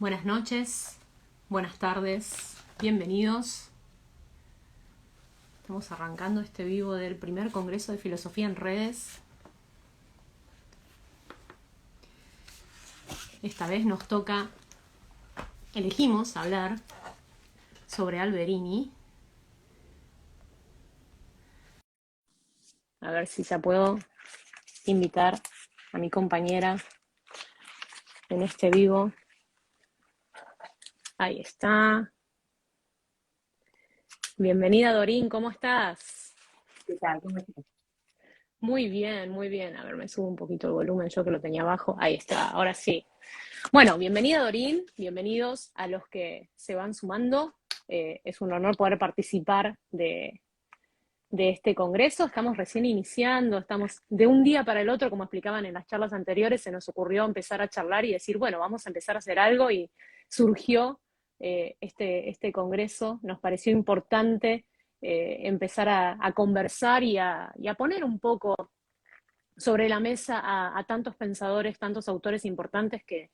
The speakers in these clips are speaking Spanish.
Buenas noches, buenas tardes, bienvenidos. Estamos arrancando este vivo del primer Congreso de Filosofía en Redes. Esta vez nos toca, elegimos hablar sobre Alberini. A ver si ya puedo invitar a mi compañera en este vivo. Ahí está. Bienvenida, Dorín, ¿cómo estás? ¿Qué tal? ¿Cómo estás? Muy bien, muy bien. A ver, me subo un poquito el volumen, yo que lo tenía abajo. Ahí está, ahora sí. Bueno, bienvenida Dorín, bienvenidos a los que se van sumando. Es un honor poder participar de este congreso. Estamos recién iniciando, estamos de un día para el otro, como explicaban en las charlas anteriores, se nos ocurrió empezar a charlar y decir, bueno, vamos a empezar a hacer algo y surgió este congreso. Nos pareció importante empezar a conversar y a poner un poco sobre la mesa a tantos pensadores, tantos autores importantes que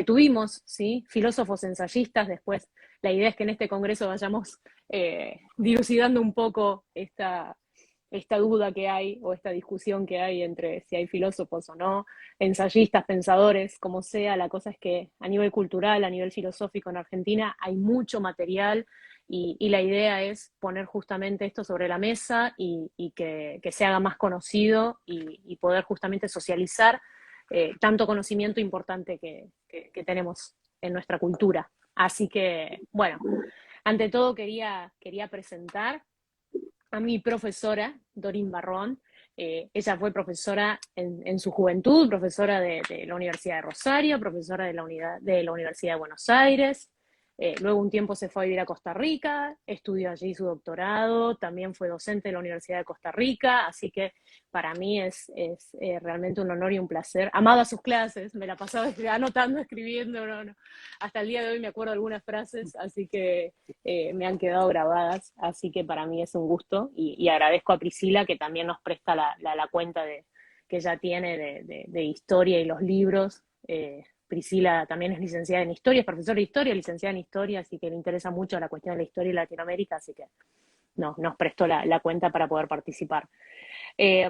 tuvimos, ¿sí? Filósofos, ensayistas. Después la idea es que en este congreso vayamos dilucidando un poco esta duda que hay o esta discusión que hay entre si hay filósofos o no, ensayistas, pensadores, como sea. La cosa es que a nivel cultural, a nivel filosófico en Argentina hay mucho material y la idea es poner justamente esto sobre la mesa y que se haga más conocido y poder justamente socializar tanto conocimiento importante que tenemos en nuestra cultura. Así que, bueno, ante todo quería presentar a mi profesora, Dorín Barrón. Ella fue profesora en su juventud, profesora de la Universidad de Rosario, profesora de la Universidad de Buenos Aires. Luego un tiempo se fue a vivir a Costa Rica, estudió allí su doctorado, también fue docente de la Universidad de Costa Rica, así que para mí es realmente un honor y un placer. Amaba sus clases, me la pasaba anotando, escribiendo, no. Hasta el día de hoy me acuerdo algunas frases, así que me han quedado grabadas, así que para mí es un gusto y agradezco a Priscila que también nos presta la cuenta que ella tiene de historia y los libros. Priscila también es licenciada en historia, es profesora de historia, licenciada en historia, así que le interesa mucho la cuestión de la historia y Latinoamérica, así que no, nos prestó la cuenta para poder participar.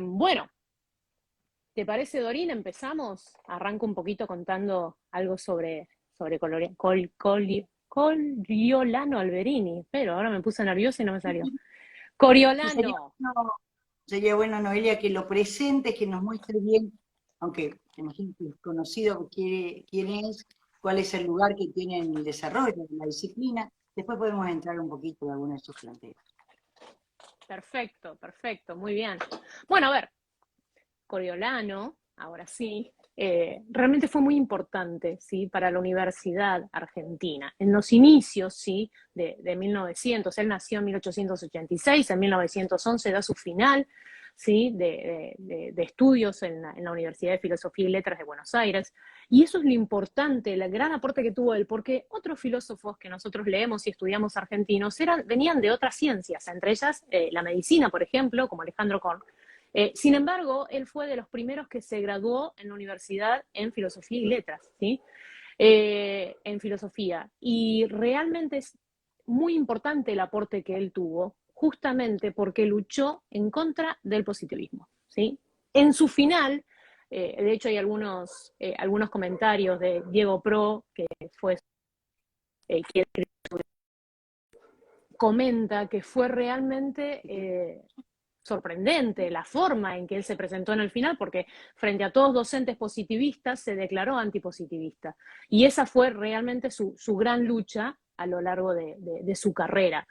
Bueno, ¿te parece, Dorín? Empezamos. Arranco un poquito contando algo sobre Coriolano Alberini, pero ahora me puse nerviosa y no me salió. Sí, Coriolano. sería bueno, Noelia, que lo presentes, que nos muestre bien, aunque imagino que es conocido quién es, cuál es el lugar que tiene en el desarrollo de la disciplina. Después podemos entrar un poquito en algunos de sus planteos. Perfecto, perfecto, muy bien. Bueno, a ver, Coriolano, ahora sí, realmente fue muy importante, ¿sí? Para la Universidad Argentina. En los inicios, ¿sí? De 1900, él nació en 1886, en 1911 da su final, ¿sí? De estudios en la Universidad de Filosofía y Letras de Buenos Aires. Y eso es lo importante, el gran aporte que tuvo él, porque otros filósofos que nosotros leemos y estudiamos argentinos venían de otras ciencias, entre ellas la medicina, por ejemplo, como Alejandro Korn. Sin embargo, él fue de los primeros que se graduó en la universidad en filosofía y letras, ¿sí? En filosofía. Y realmente es muy importante el aporte que él tuvo, justamente porque luchó en contra del positivismo, ¿sí? En su final, de hecho hay algunos comentarios de Diego Pro, que fue quien comenta que fue realmente sorprendente la forma en que él se presentó en el final, porque frente a todos docentes positivistas se declaró antipositivista. Y esa fue realmente su gran lucha a lo largo de su carrera.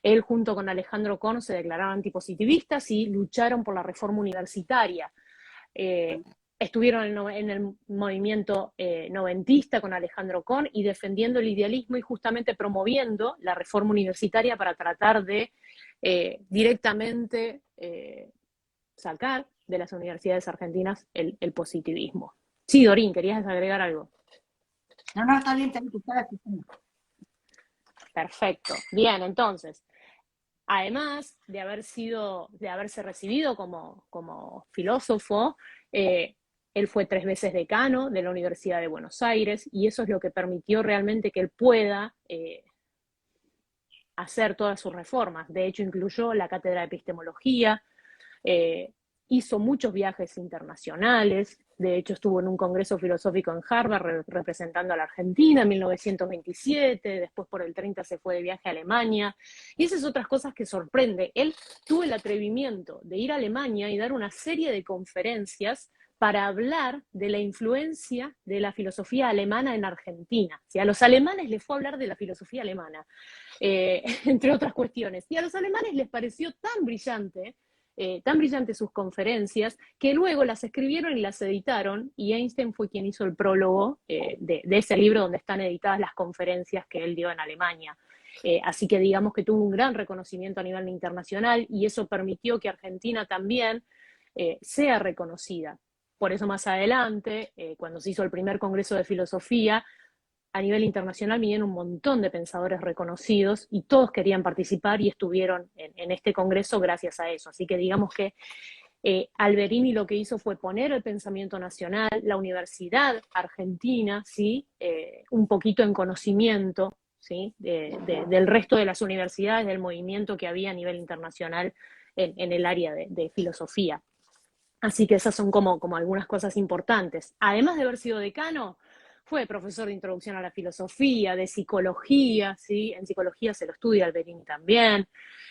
Él junto con Alejandro Korn se declararon antipositivistas y lucharon por la reforma universitaria. Eh, Estuvieron en el movimiento noventista con Alejandro Korn y defendiendo el idealismo y justamente promoviendo la reforma universitaria para tratar de directamente sacar de las universidades argentinas el positivismo. Sí, Dorín, ¿querías agregar algo? No, no, está bien, te estaba escuchando. Perfecto. Bien, entonces, además de haberse recibido como filósofo, Él fue 3 veces decano de la Universidad de Buenos Aires y eso es lo que permitió realmente que él pueda hacer todas sus reformas. De hecho, incluyó la cátedra de epistemología, eh, hizo muchos viajes internacionales, de hecho estuvo en un congreso filosófico en Harvard representando a la Argentina en 1927, después por el 30 se fue de viaje a Alemania, y esas otras cosas que sorprende. Él tuvo el atrevimiento de ir a Alemania y dar una serie de conferencias para hablar de la influencia de la filosofía alemana en Argentina. O sea, a los alemanes les fue a hablar de la filosofía alemana, entre otras cuestiones, y a los alemanes les pareció tan brillantes sus conferencias, que luego las escribieron y las editaron, y Einstein fue quien hizo el prólogo de ese libro donde están editadas las conferencias que él dio en Alemania. Así que digamos que tuvo un gran reconocimiento a nivel internacional, y eso permitió que Argentina también sea reconocida. Por eso más adelante, cuando se hizo el primer Congreso de Filosofía, a nivel internacional vinieron un montón de pensadores reconocidos y todos querían participar y estuvieron en este congreso gracias a eso. Así que digamos que Alberini lo que hizo fue poner el pensamiento nacional, la universidad argentina, ¿sí? Un poquito en conocimiento, ¿sí? Del resto de las universidades, del movimiento que había a nivel internacional en el área de filosofía. Así que esas son como algunas cosas importantes. Además de haber sido decano, fue profesor de introducción a la filosofía, de psicología, ¿sí? En psicología se lo estudia Alberini también,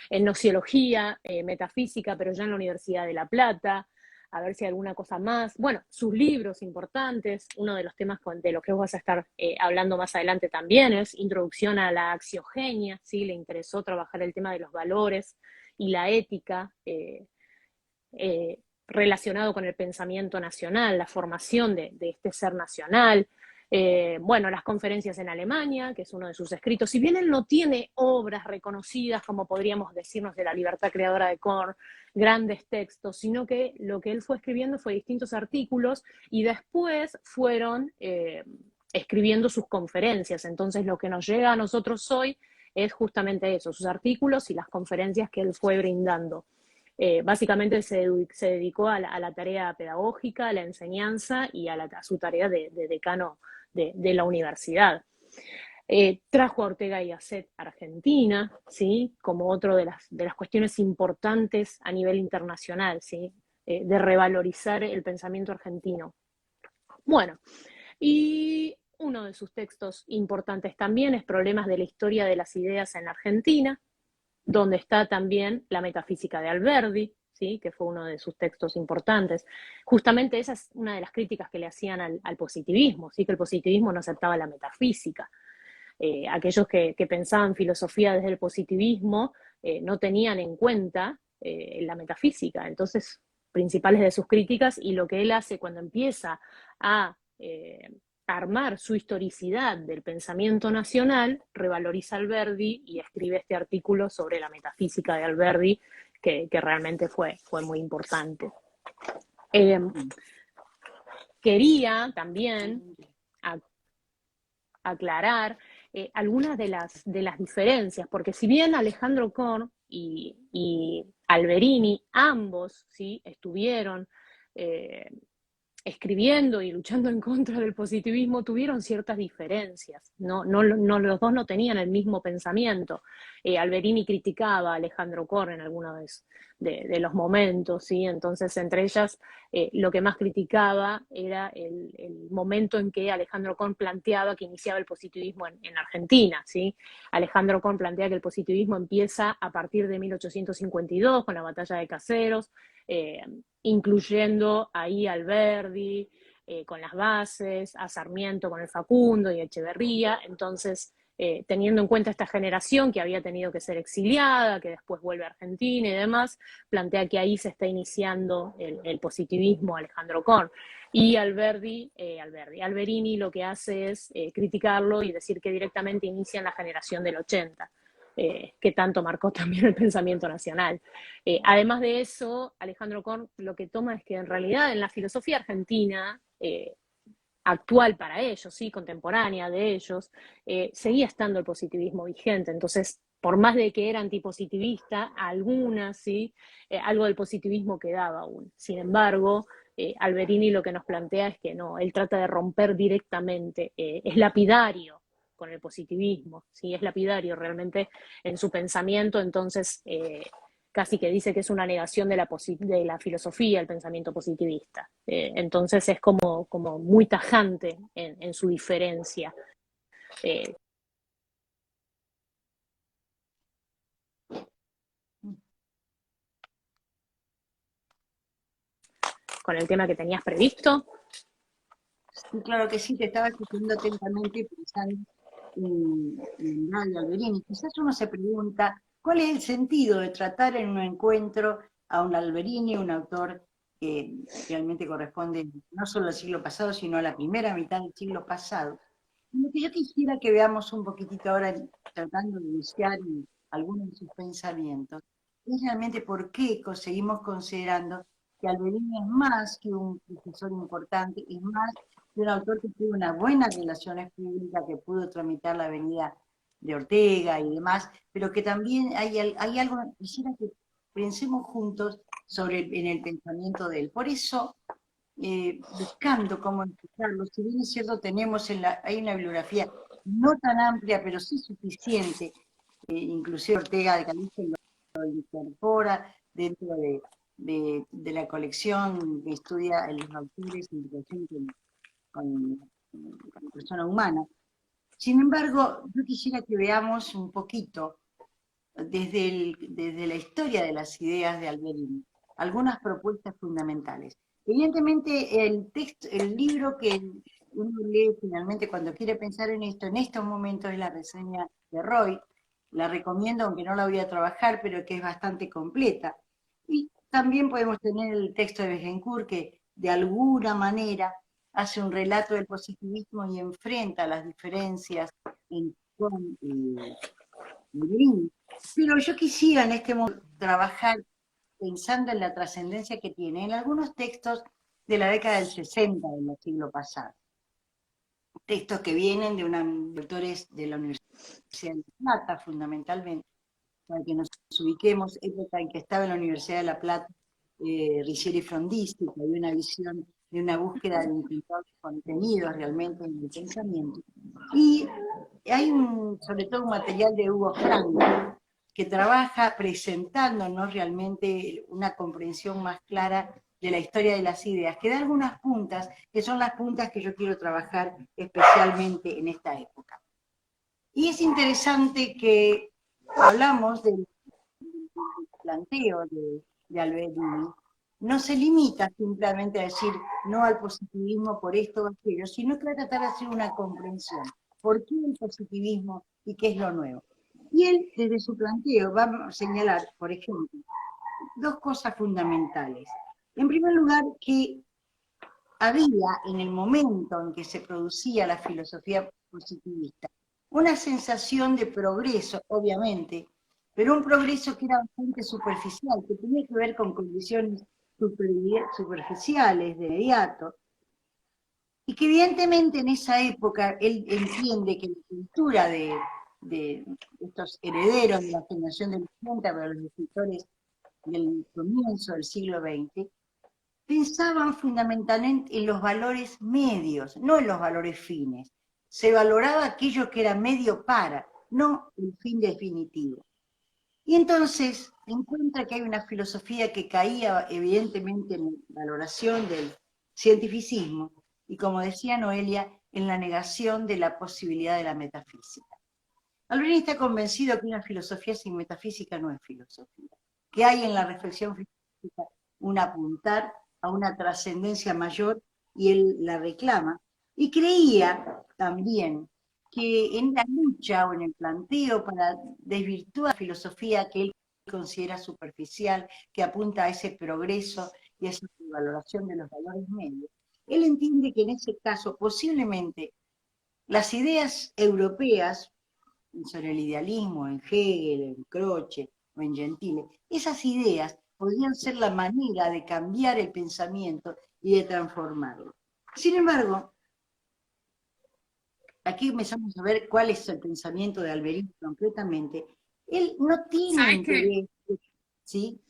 en nociología, metafísica, pero ya en la Universidad de La Plata, a ver si hay alguna cosa más. Bueno, sus libros importantes, uno de los temas de los que vos vas a estar hablando más adelante también es Introducción a la Axiogenia, ¿sí? Le interesó trabajar el tema de los valores y la ética, relacionado con el pensamiento nacional, la formación de este ser nacional. Bueno, las conferencias en Alemania, que es uno de sus escritos. Si bien él no tiene obras reconocidas, como podríamos decirnos de la libertad creadora de Korn, grandes textos, sino que lo que él fue escribiendo fue distintos artículos y después fueron escribiendo sus conferencias. Entonces lo que nos llega a nosotros hoy es justamente eso, sus artículos y las conferencias que él fue brindando. Básicamente se dedicó a la tarea pedagógica, a la enseñanza y a su tarea de decano de la universidad. Trajo a Ortega y Gasset a Argentina, ¿sí? Como otra de las cuestiones importantes a nivel internacional, ¿sí? De revalorizar el pensamiento argentino. Bueno, y uno de sus textos importantes también es Problemas de la historia de las ideas en Argentina, donde está también la metafísica de Alberdi, ¿sí? Que fue uno de sus textos importantes. Justamente esa es una de las críticas que le hacían al positivismo, ¿sí? Que el positivismo no aceptaba la metafísica. Aquellos que pensaban filosofía desde el positivismo no tenían en cuenta la metafísica. Entonces, principales de sus críticas, y lo que él hace cuando empieza a armar su historicidad del pensamiento nacional, revaloriza Alberdi y escribe este artículo sobre la metafísica de Alberdi, que realmente fue muy importante. Quería también aclarar algunas de las diferencias, porque si bien Alejandro Korn y Alberini, ambos, ¿sí? Estuvieron escribiendo y luchando en contra del positivismo, tuvieron ciertas diferencias. No, los dos no tenían el mismo pensamiento. Alberini criticaba a Alejandro Korn en algunos de los momentos, ¿sí? Entonces, entre ellas, lo que más criticaba era el momento en que Alejandro Korn planteaba que iniciaba el positivismo en Argentina, ¿sí? Alejandro Korn plantea que el positivismo empieza a partir de 1852 con la batalla de Caseros, incluyendo ahí a Alberdi con las bases, a Sarmiento con el Facundo y a Echeverría. Entonces, teniendo en cuenta esta generación que había tenido que ser exiliada, que después vuelve a Argentina y demás, plantea que ahí se está iniciando el positivismo Alejandro Korn. Y Alberini lo que hace es criticarlo y decir que directamente inicia en la generación del 80. Que tanto marcó también el pensamiento nacional. Además de eso, Alejandro Korn lo que toma es que en realidad en la filosofía argentina, actual para ellos, ¿sí? Contemporánea de ellos, seguía estando el positivismo vigente. Entonces, por más de que era antipositivista, algunas, ¿sí? Algo del positivismo quedaba aún. Sin embargo, Alberini lo que nos plantea es que no, él trata de romper directamente, es lapidario con el positivismo, ¿sí? Es lapidario realmente en su pensamiento, entonces casi que dice que es una negación de la filosofía, el pensamiento positivista. Entonces es como muy tajante en su diferencia. Eh, con el tema que tenías previsto. Sí, claro que sí, te estaba escuchando atentamente pensando en Nadia Alberini. Quizás uno se pregunta, ¿cuál es el sentido de tratar en un encuentro a un Alberini, un autor que realmente corresponde no solo al siglo pasado, sino a la primera mitad del siglo pasado? Lo que yo quisiera que veamos un poquitito ahora, tratando de iniciar algunos de sus pensamientos, es realmente por qué seguimos considerando que Alberini es más que un profesor importante, es más que un autor que tuvo unas buenas relaciones públicas, que pudo tramitar la avenida de Ortega y demás, pero que también hay algo, quisiera que pensemos juntos en el pensamiento de él. Por eso, buscando cómo explicarlo, si bien es cierto, hay una bibliografía no tan amplia, pero sí suficiente, inclusive Ortega de Calisto lo incorpora dentro de la colección que estudia los autores en relación con la persona humana. Sin embargo, yo quisiera que veamos un poquito desde la historia de las ideas de Alberini, algunas propuestas fundamentales. Evidentemente, el libro que uno lee finalmente cuando quiere pensar en estos momentos es la reseña de Roy. La recomiendo, aunque no la voy a trabajar, pero que es bastante completa. Y también podemos tener el texto de Bejencourt, que de alguna manera hace un relato del positivismo y enfrenta las diferencias con Alberini. Pero yo quisiera en este momento trabajar pensando en la trascendencia que tiene en algunos textos de la década del 60 del siglo pasado. Textos que vienen de autores de la Universidad de La Plata, fundamentalmente, para que nos ubiquemos, época en que estaba en la Universidad de La Plata, Riccieri Frondizi, que había una visión de una búsqueda de encontrar contenidos realmente en el pensamiento. Y hay sobre todo un material de Hugo Frank, que trabaja presentándonos realmente una comprensión más clara de la historia de las ideas, que da algunas puntas, que son las puntas que yo quiero trabajar especialmente en esta época. Y es interesante que hablamos del planteo de Alberini, no se limita simplemente a decir no al positivismo por esto o aquello, sino que va a tratar de hacer una comprensión. ¿Por qué el positivismo y qué es lo nuevo? Y él, desde su planteo, va a señalar, por ejemplo, dos cosas fundamentales. En primer lugar, que había en el momento en que se producía la filosofía positivista una sensación de progreso, obviamente, pero un progreso que era bastante superficial, que tenía que ver con condiciones superficiales de inmediato, y que evidentemente en esa época él entiende que la cultura de estos herederos de la generación del 80, pero los escritores del comienzo del siglo XX, pensaban fundamentalmente en los valores medios, no en los valores fines. Se valoraba aquello que era medio para, no el fin definitivo. Y entonces encuentra que hay una filosofía que caía evidentemente en la valoración del cientificismo y, como decía Noelia, en la negación de la posibilidad de la metafísica. Alberini está convencido que una filosofía sin metafísica no es filosofía, que hay en la reflexión filosófica un apuntar a una trascendencia mayor y él la reclama. Y creía también que en la lucha o en el planteo para desvirtuar la filosofía que él considera superficial, que apunta a ese progreso y a esa valoración de los valores medios, él entiende que en ese caso posiblemente las ideas europeas sobre el idealismo, en Hegel, en Croce o en Gentile, esas ideas podrían ser la manera de cambiar el pensamiento y de transformarlo. Sin embargo, aquí empezamos a ver cuál es el pensamiento de Alberini concretamente. Él no tiene ¿Sabes qué? interés, ¿sí?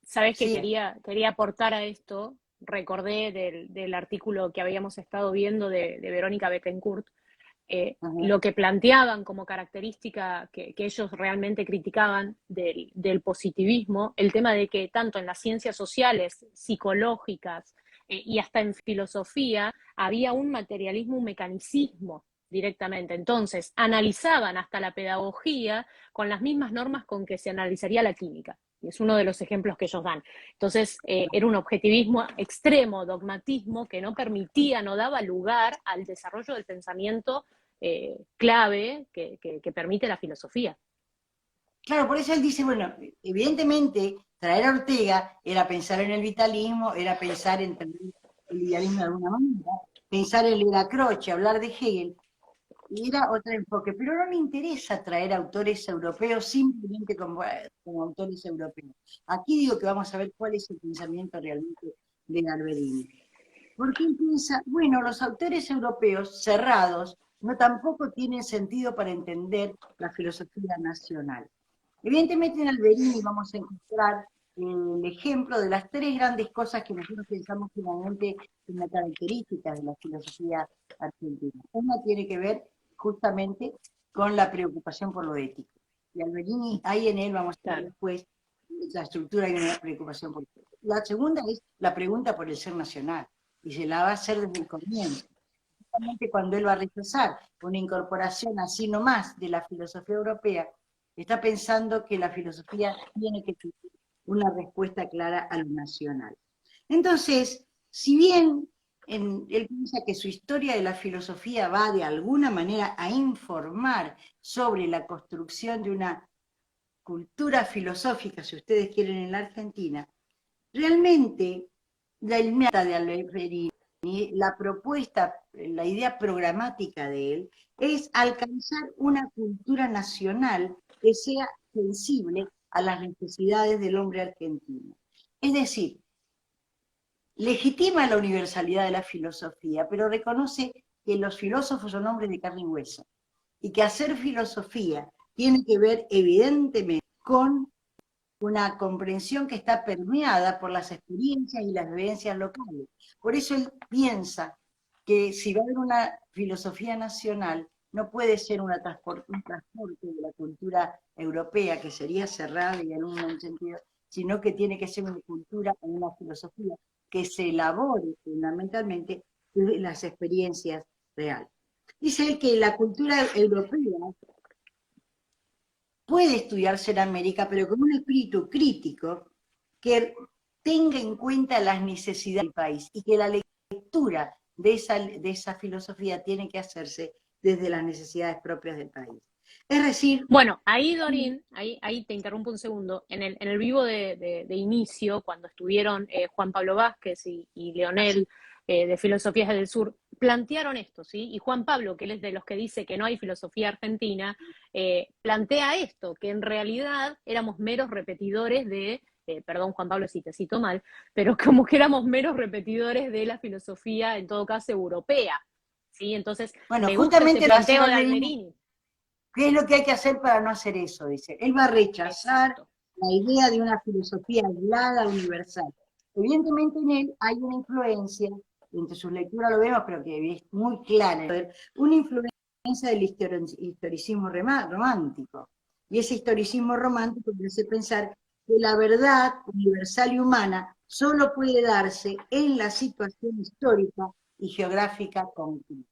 ¿Sabes qué Sí, quería aportar a esto? recordé del artículo que habíamos estado viendo de Verónica Bettencourt, Ajá. lo que planteaban como característica que ellos realmente criticaban del positivismo, el tema de que tanto en las ciencias sociales, psicológicas y hasta en filosofía había un materialismo, un mecanicismo directamente. Entonces, analizaban hasta la pedagogía con las mismas normas con que se analizaría la química. Y es uno de los ejemplos que ellos dan. Entonces, era un objetivismo extremo, dogmatismo, que no permitía, no daba lugar al desarrollo del pensamiento clave que permite la filosofía. Claro, por eso él dice, bueno, evidentemente traer a Ortega era pensar en el vitalismo, era pensar en el idealismo de alguna manera, pensar en la Croce, hablar de Hegel, y era otro enfoque, pero no le interesa traer autores europeos simplemente como autores europeos. Aquí digo que vamos a ver cuál es el pensamiento realmente de Galverini. Porque él piensa, bueno, los autores europeos cerrados no tampoco tienen sentido para entender la filosofía nacional. Evidentemente en Alberini vamos a encontrar el ejemplo de las tres grandes cosas que nosotros pensamos finalmente en las características de la filosofía argentina. Una tiene que ver justamente con la preocupación por lo ético. Y Alberini, ahí en él vamos a ver Claro. después la estructura y una preocupación por lo ético. La segunda es la pregunta por el ser nacional, y se la va a hacer desde el comienzo. Justamente cuando él va a rechazar una incorporación así nomás de la filosofía europea, está pensando que la filosofía tiene que tener una respuesta clara a lo nacional. Entonces, si bien él piensa que su historia de la filosofía va de alguna manera a informar sobre la construcción de una cultura filosófica, si ustedes quieren, en la Argentina, realmente la inmediata de Alberini, la propuesta, la idea programática de él, es alcanzar una cultura nacional que sea sensible a las necesidades del hombre argentino. Es decir, legitima la universalidad de la filosofía, pero reconoce que los filósofos son hombres de carne y hueso, y que hacer filosofía tiene que ver evidentemente con una comprensión que está permeada por las experiencias y las vivencias locales. Por eso él piensa que si va a haber una filosofía nacional, no puede ser un transporte de la cultura europea, que sería cerrada y en un sentido, sino que tiene que ser una cultura o una filosofía que se elabore fundamentalmente de las experiencias reales. Dice él que la cultura europea puede estudiarse en América, pero con un espíritu crítico que tenga en cuenta las necesidades del país y que la lectura de esa filosofía tiene que hacerse desde las necesidades propias del país. Es decir, Bueno, ahí Dorín, ahí te interrumpo un segundo, en el vivo de inicio, cuando estuvieron Juan Pablo Vázquez y Leonel de Filosofías del Sur, plantearon esto, ¿sí? Y Juan Pablo, que él es de los que dice que no hay filosofía argentina, plantea esto, que en realidad éramos meros repetidores perdón Juan Pablo si te cito mal, pero como que éramos meros repetidores de la filosofía, en todo caso, europea, ¿sí? Entonces, bueno, me gusta este justamente lo hace planteo de Alberini. Alberini. ¿Qué es lo que hay que hacer para no hacer eso? Dice. Él va a rechazar Exacto. la idea de una filosofía aislada, universal. Evidentemente en él hay una influencia, entre sus lecturas lo vemos, pero que es muy clara, una influencia del historicismo romántico. Y ese historicismo romántico me hace pensar que la verdad universal y humana solo puede darse en la situación histórica y geográfica concreta.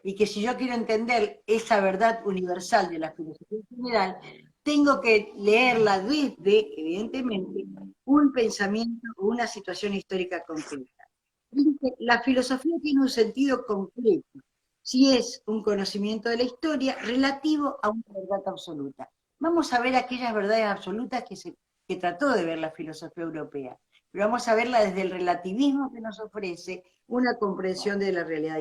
Y que si yo quiero entender esa verdad universal de la filosofía general, tengo que leerla desde, evidentemente, un pensamiento o una situación histórica concreta. La filosofía tiene un sentido concreto, si es un conocimiento de la historia relativo a una verdad absoluta. Vamos a ver aquellas verdades absolutas que trató de ver la filosofía europea, pero vamos a verla desde el relativismo que nos ofrece una comprensión de la realidad.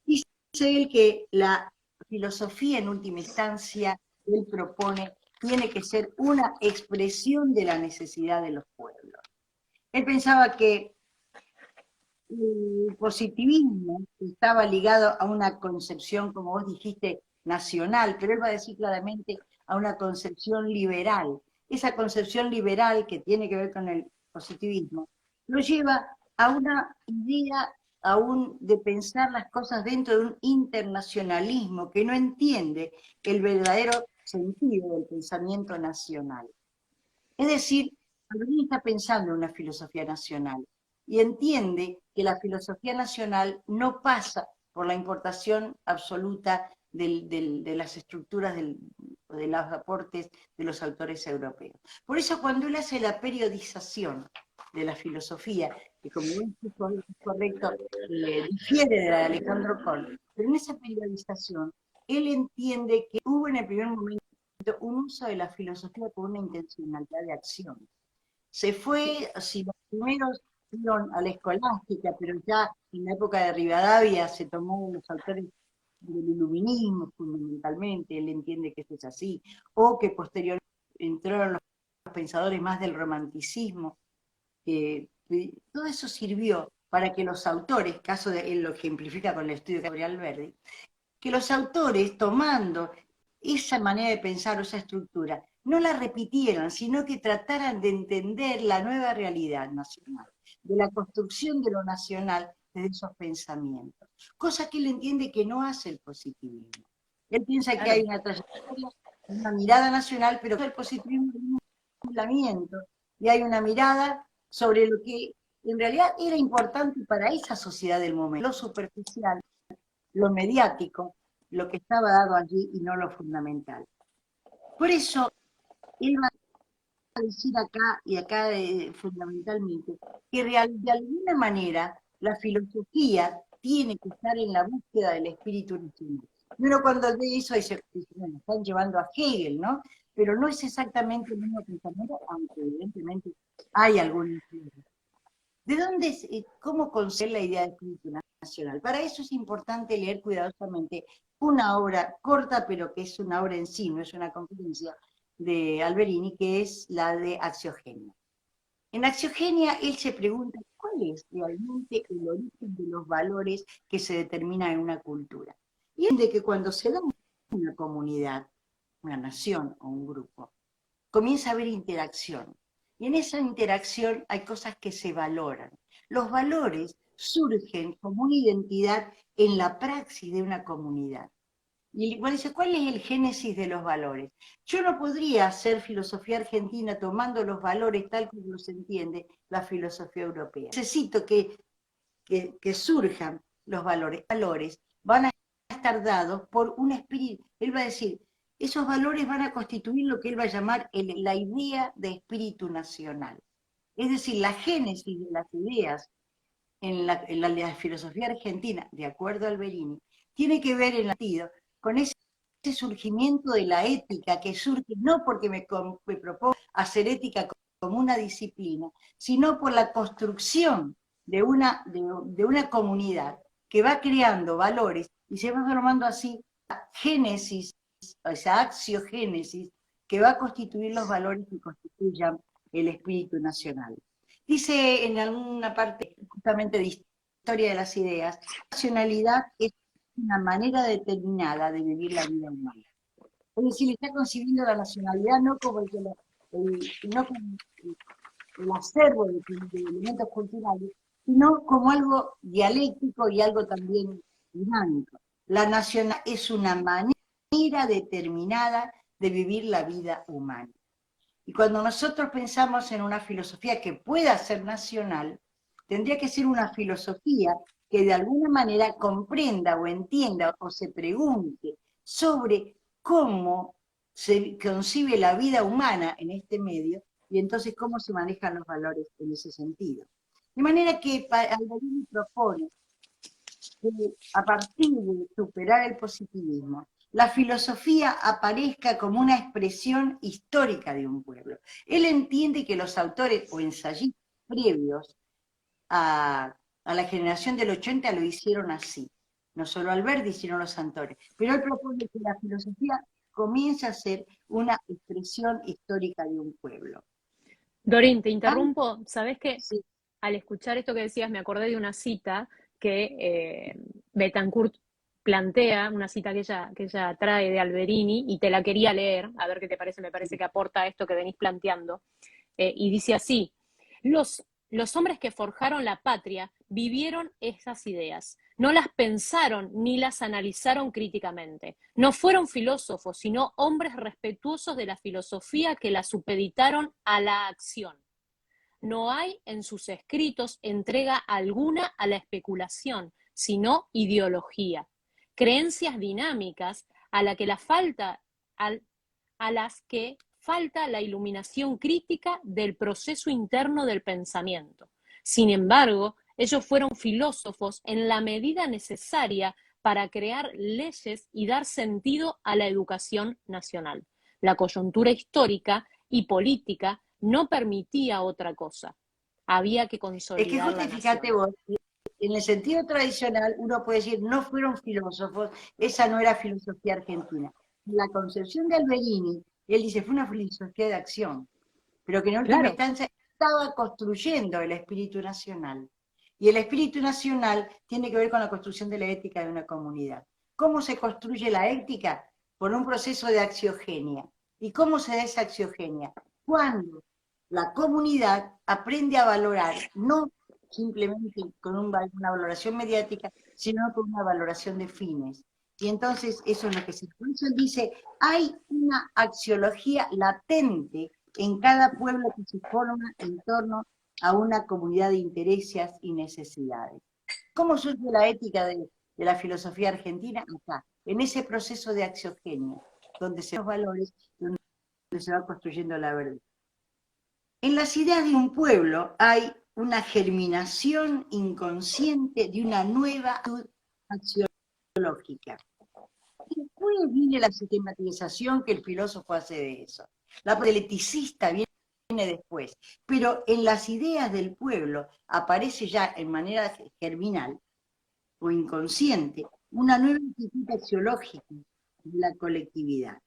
Dice él que la filosofía en última instancia, él propone, tiene que ser una expresión de la necesidad de los pueblos. Él pensaba que el positivismo estaba ligado a una concepción, como vos dijiste, nacional, pero él va a decir claramente a una concepción liberal. Esa concepción liberal que tiene que ver con el positivismo lo lleva a una idea aún de pensar las cosas dentro de un internacionalismo que no entiende el verdadero sentido del pensamiento nacional. Es decir, Alberti está pensando en una filosofía nacional y entiende que la filosofía nacional no pasa por la importación absoluta de las estructuras de los aportes de los autores europeos. Por eso cuando él hace la periodización de la filosofía, que como es correcto, difiere de la de Alejandro Kohl, pero en esa periodización él entiende que hubo en el primer momento un uso de la filosofía con una intencionalidad de acción. Se fue, si los primeros fueron a la escolástica, pero ya en la época de Rivadavia se tomó los autores del iluminismo fundamentalmente, él entiende que esto es así, o que posteriormente entraron los pensadores más del romanticismo, todo eso sirvió para que los autores, caso de él lo ejemplifica con el estudio de Gabriel Alberdi, que los autores, tomando esa manera de pensar o esa estructura, no la repitieran, sino que trataran de entender la nueva realidad nacional, de la construcción de lo nacional desde esos pensamientos. Cosa que él entiende que no hace el positivismo. Él piensa que hay una trayectoria, una mirada nacional, pero el positivismo es un fundamento y hay una mirada sobre lo que en realidad era importante para esa sociedad del momento, lo superficial, lo mediático, lo que estaba dado allí y no lo fundamental. Por eso, él va a decir acá, y acá fundamentalmente, que de alguna manera la filosofía tiene que estar en la búsqueda del espíritu nacional. Pero cuando ve eso dice, bueno, están llevando a Hegel, ¿no? Pero no es exactamente el mismo pensamiento, aunque evidentemente hay algún influencia. ¿De dónde es, cómo concebir la idea de espíritu nacional? Para eso es importante leer cuidadosamente una obra corta, pero que es una obra en sí, no es una conferencia, de Alberini, que es la de Axiogenia. En Axiogenia, él se pregunta cuál es realmente el origen de los valores que se determinan en una cultura. Y es de que cuando se da una comunidad, una nación o un grupo, comienza a haber interacción. Y en esa interacción hay cosas que se valoran. Los valores surgen como una identidad en la praxis de una comunidad. Y igual dice, ¿cuál es el génesis de los valores? Yo no podría hacer filosofía argentina tomando los valores tal como los entiende la filosofía europea. Necesito que surjan los valores. Valores van a estar dados por un espíritu. Él va a decir, esos valores van a constituir lo que él va a llamar la idea de espíritu nacional. Es decir, la génesis de las ideas en la filosofía argentina, de acuerdo a Alberini, tiene que ver en el sentido con ese surgimiento de la ética que surge no porque me propongo hacer ética como una disciplina, sino por la construcción de una comunidad que va creando valores y se va formando así génesis, esa axiogénesis que va a constituir los valores que constituyan el espíritu nacional. Dice en alguna parte justamente de historia de las ideas, la nacionalidad es una manera determinada de vivir la vida humana. Es decir, está concibiendo la nacionalidad no como no como el acervo de elementos culturales, sino como algo dialéctico y algo también dinámico. La nacionalidad es una manera determinada de vivir la vida humana. Y cuando nosotros pensamos en una filosofía que pueda ser nacional, tendría que ser una filosofía que de alguna manera comprenda o entienda o se pregunte sobre cómo se concibe la vida humana en este medio y entonces cómo se manejan los valores en ese sentido. De manera que Alberini propone que a partir de superar el positivismo, la filosofía aparezca como una expresión histórica de un pueblo. Él entiende que los autores o ensayistas previos a la generación del 80 lo hicieron así. No solo Alberti, sino los autores. Pero él propone que la filosofía comience a ser una expresión histórica de un pueblo. Dorín, te interrumpo. ¿Sabés que Sí. al escuchar esto que decías me acordé de una cita que Betancourt plantea, una cita que ella trae de Alberini, y te la quería leer, a ver qué te parece, me parece que aporta esto que venís planteando. Y dice así, los, los hombres que forjaron la patria vivieron esas ideas. No las pensaron ni las analizaron críticamente. No fueron filósofos, sino hombres respetuosos de la filosofía que la supeditaron a la acción. No hay en sus escritos entrega alguna a la especulación, sino ideología. Creencias dinámicas a las que falta la iluminación crítica del proceso interno del pensamiento. Sin embargo, ellos fueron filósofos en la medida necesaria para crear leyes y dar sentido a la educación nacional. La coyuntura histórica y política no permitía otra cosa. Había que Es que consolidar la justificate nación. vos, en el sentido tradicional uno puede decir, no fueron filósofos, esa no era filosofía argentina. En la concepción de Alberini, él dice, fue una filosofía de acción, pero que en última Claro, instancia estaba construyendo el espíritu nacional. Y el espíritu nacional tiene que ver con la construcción de la ética de una comunidad. ¿Cómo se construye la ética? Por un proceso de axiogenia. ¿Y cómo se da esa axiogenia? Cuando la comunidad aprende a valorar, no simplemente con una valoración mediática, sino con una valoración de fines. Y entonces eso es lo que se... Por eso él dice, hay una axiología latente en cada pueblo que se forma en torno a una comunidad de intereses y necesidades. ¿Cómo surge la ética de la filosofía argentina? Acá, en ese proceso de axiogenia, donde se los valores, donde se va construyendo la verdad. En las ideas de un pueblo hay una germinación inconsciente de una nueva actitud axiológica. Después viene la sistematización que el filósofo hace de eso. La politicista viene después. Pero en las ideas del pueblo aparece ya en manera germinal o inconsciente una nueva actitud axiológica de la colectividad.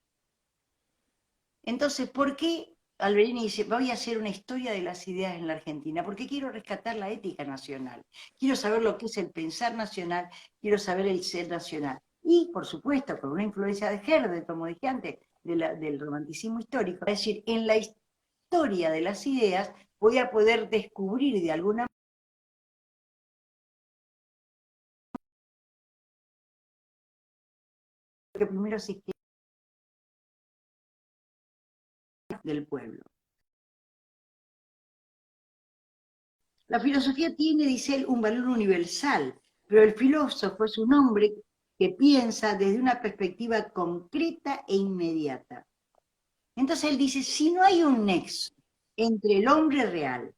Entonces, ¿por qué Alberini dice, voy a hacer una historia de las ideas en la Argentina? Porque quiero rescatar la ética nacional. Quiero saber lo que es el pensar nacional, quiero saber el ser nacional. Y, por supuesto, con una influencia de Herder, como dije antes, del romanticismo histórico. Es decir, en la historia de las ideas voy a poder descubrir de alguna manera que primero existía del pueblo. La filosofía tiene, dice él, un valor universal, pero el filósofo es un hombre que piensa desde una perspectiva concreta e inmediata. Entonces él dice, si no hay un nexo entre el hombre real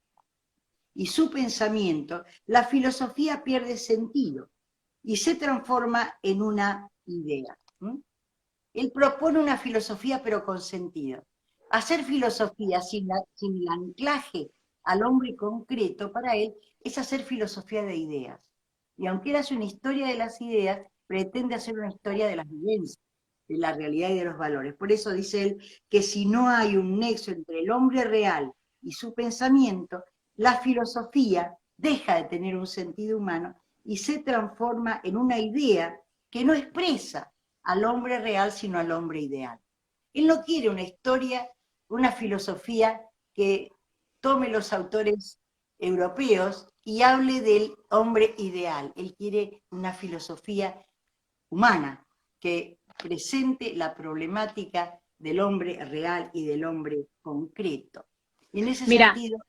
y su pensamiento, la filosofía pierde sentido y se transforma en una idea. Él propone una filosofía pero con sentido. Hacer filosofía sin el anclaje al hombre concreto, para él, es hacer filosofía de ideas. Y aunque él hace una historia de las ideas, pretende hacer una historia de las vivencias, de la realidad y de los valores. Por eso dice él que si no hay un nexo entre el hombre real y su pensamiento, la filosofía deja de tener un sentido humano y se transforma en una idea que no expresa al hombre real, sino al hombre ideal. Él no quiere una historia, una filosofía que tome los autores europeos y hable del hombre ideal. Él quiere una filosofía humana que presente la problemática del hombre real y del hombre concreto. Y en ese mira, sentido,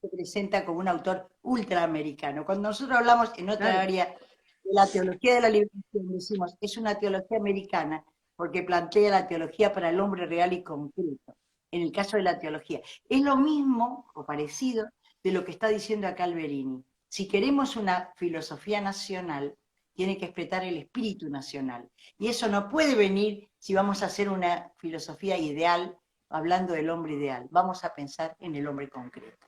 se presenta como un autor ultraamericano. Cuando nosotros hablamos en otra claro. área de la teología de la liberación, decimos, es una teología americana porque plantea la teología para el hombre real y concreto. En el caso de la teología. Es lo mismo o parecido de lo que está diciendo acá Alberini. Si queremos una filosofía nacional, tiene que respetar el espíritu nacional. Y eso no puede venir si vamos a hacer una filosofía ideal, hablando del hombre ideal. Vamos a pensar en el hombre concreto.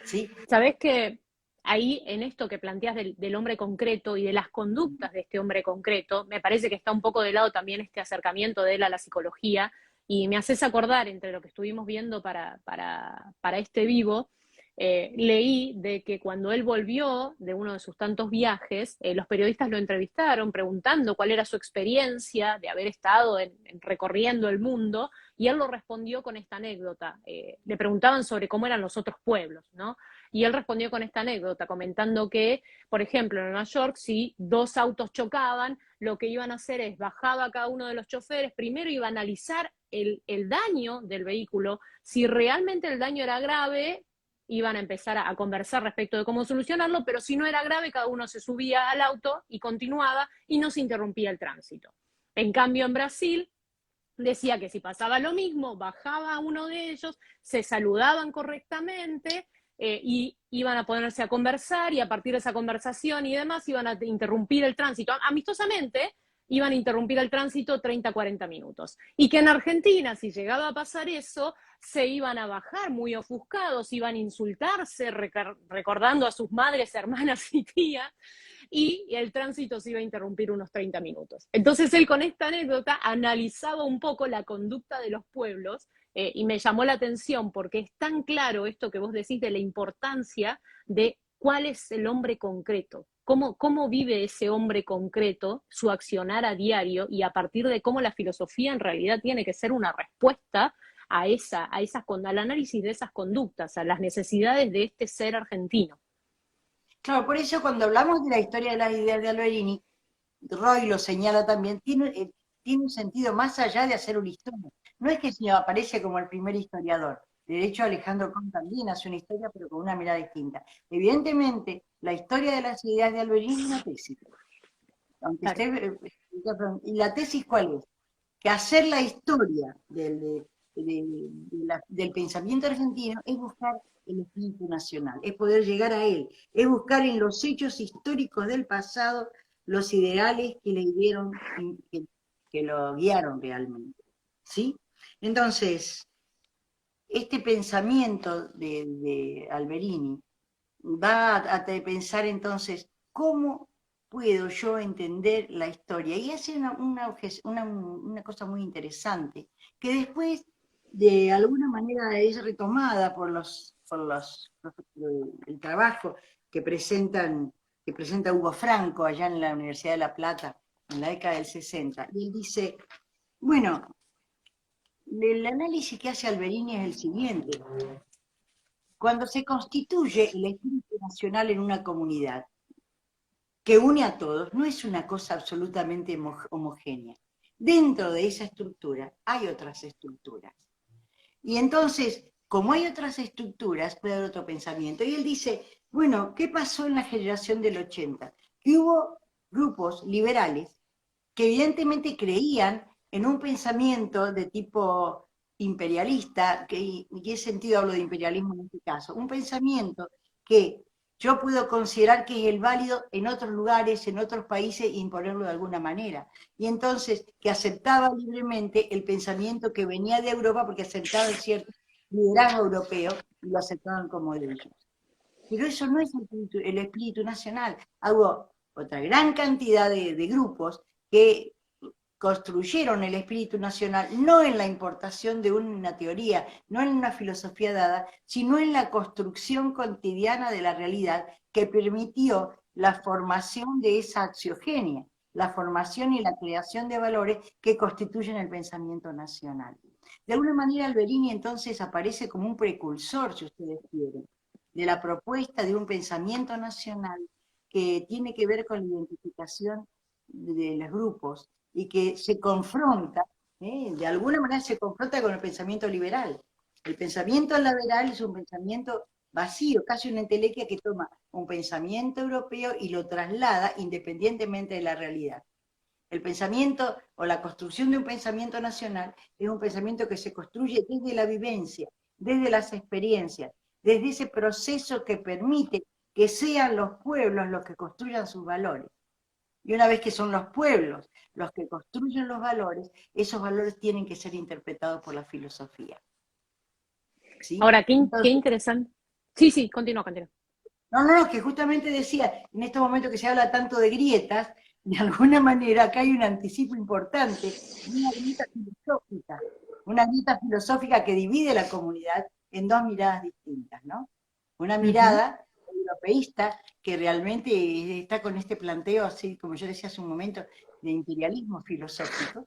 ¿Sí? Sabés que ahí, en esto que planteas del hombre concreto y de las conductas de este hombre concreto, me parece que está un poco de lado también este acercamiento de él a la psicología, y me haces acordar, entre lo que estuvimos viendo para este vivo, leí de que cuando él volvió de uno de sus tantos viajes, los periodistas lo entrevistaron preguntando cuál era su experiencia de haber estado recorriendo el mundo, y él lo respondió con esta anécdota. Le preguntaban sobre cómo eran los otros pueblos, ¿no? Y él respondió con esta anécdota, comentando que, por ejemplo, en Nueva York, si dos autos chocaban, lo que iban a hacer es bajaba a cada uno de los choferes, primero iba a analizar el daño del vehículo, si realmente el daño era grave, iban a empezar a conversar respecto de cómo solucionarlo, pero si no era grave, cada uno se subía al auto y continuaba y no se interrumpía el tránsito. En cambio, en Brasil, decía que si pasaba lo mismo, bajaba uno de ellos, se saludaban correctamente y iban a ponerse a conversar, y a partir de esa conversación y demás iban a interrumpir el tránsito. Amistosamente iban a interrumpir el tránsito 30, 40 minutos. Y que en Argentina, si llegaba a pasar eso, se iban a bajar muy ofuscados, iban a insultarse, recordando a sus madres, hermanas y tías, y el tránsito se iba a interrumpir unos 30 minutos. Entonces él, con esta anécdota, analizaba un poco la conducta de los pueblos, y me llamó la atención porque es tan claro esto que vos decís de la importancia de cuál es el hombre concreto, cómo vive ese hombre concreto, su accionar a diario, y a partir de cómo la filosofía en realidad tiene que ser una respuesta al análisis de esas conductas, a las necesidades de este ser argentino. Claro, por eso cuando hablamos de la historia de las ideas de Alberini, Roy lo señala también, tiene un sentido más allá de hacer una historia. No es que se aparece como el primer historiador. De hecho, Alejandro Kohn también hace una historia, pero con una mirada distinta. Evidentemente, la historia de las ideas de Alberini es una tesis. Aunque esté, ¿y la tesis cuál es? Que hacer la historia del pensamiento argentino es buscar el espíritu nacional, es poder llegar a él, es buscar en los hechos históricos del pasado los ideales que le dieron, que lo guiaron realmente. ¿Sí? Entonces, este pensamiento de Alberini va a pensar entonces cómo puedo yo entender la historia. Y hace una cosa muy interesante, que después de alguna manera es retomada por el trabajo que presenta Hugo Franco allá en la Universidad de La Plata en la década del 60. Y él dice, bueno, el análisis que hace Alberini es el siguiente. Cuando se constituye el espíritu nacional en una comunidad que une a todos, no es una cosa absolutamente homogénea. Dentro de esa estructura hay otras estructuras. Y entonces, como hay otras estructuras, puede haber otro pensamiento. Y él dice, bueno, ¿qué pasó en la generación del 80? Que hubo grupos liberales que evidentemente creían en un pensamiento de tipo imperialista, ¿en qué sentido hablo de imperialismo en este caso? Un pensamiento que yo puedo considerar que es el válido en otros lugares, en otros países, e imponerlo de alguna manera. Y entonces, que aceptaba libremente el pensamiento que venía de Europa, porque aceptaba el cierto liderazgo europeo, y lo aceptaban como de ellos. Pero eso no es el espíritu nacional. Hubo otra gran cantidad de grupos que construyeron el espíritu nacional no en la importación de una teoría, no en una filosofía dada, sino en la construcción cotidiana de la realidad que permitió la formación de esa axiogenia, la formación y la creación de valores que constituyen el pensamiento nacional. De alguna manera Alberini entonces aparece como un precursor, si ustedes quieren, de la propuesta de un pensamiento nacional que tiene que ver con la identificación de los grupos y que se confronta, de alguna manera se confronta con el pensamiento liberal. El pensamiento liberal es un pensamiento vacío, casi una entelequia que toma un pensamiento europeo y lo traslada independientemente de la realidad. El pensamiento o la construcción de un pensamiento nacional es un pensamiento que se construye desde la vivencia, desde las experiencias, desde ese proceso que permite que sean los pueblos los que construyan sus valores. Y una vez que son los pueblos los que construyen los valores, esos valores tienen que ser interpretados por la filosofía. ¿Sí? Ahora, qué Entonces, interesante. Sí, sí, continúa, continúa. no, que justamente decía, en estos momentos que se habla tanto de grietas, de alguna manera acá hay un anticipo importante, una grieta filosófica que divide la comunidad en dos miradas distintas, ¿no? una Ujú. mirada europeísta que realmente está con este planteo, así como yo decía hace un momento, de imperialismo filosófico,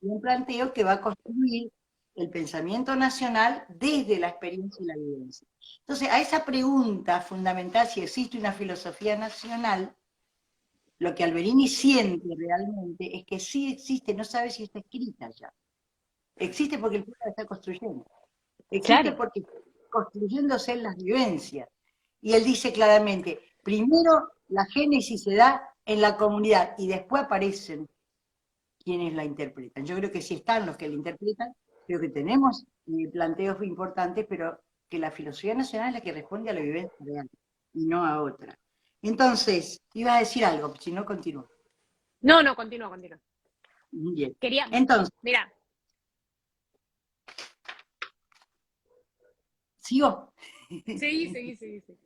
y un planteo que va a construir el pensamiento nacional desde la experiencia y la vivencia. Entonces, a esa pregunta fundamental, si existe una filosofía nacional, lo que Alberini siente realmente es que sí existe, no sabe si está escrita ya. Existe porque el pueblo la está construyendo. Existe Claro, porque construyéndose en las vivencias. Y él dice claramente, primero la génesis se da en la comunidad y después aparecen quienes la interpretan. Yo creo que sí están los que la interpretan, creo que tenemos planteos importantes, pero que la filosofía nacional es la que responde a la vivencia real y no a otra. Entonces, iba a decir algo, si no continúo. no, no, continúa, continúa. Bien. Quería, Entonces, mira, ¿sigo? seguí, seguí, seguí, seguí.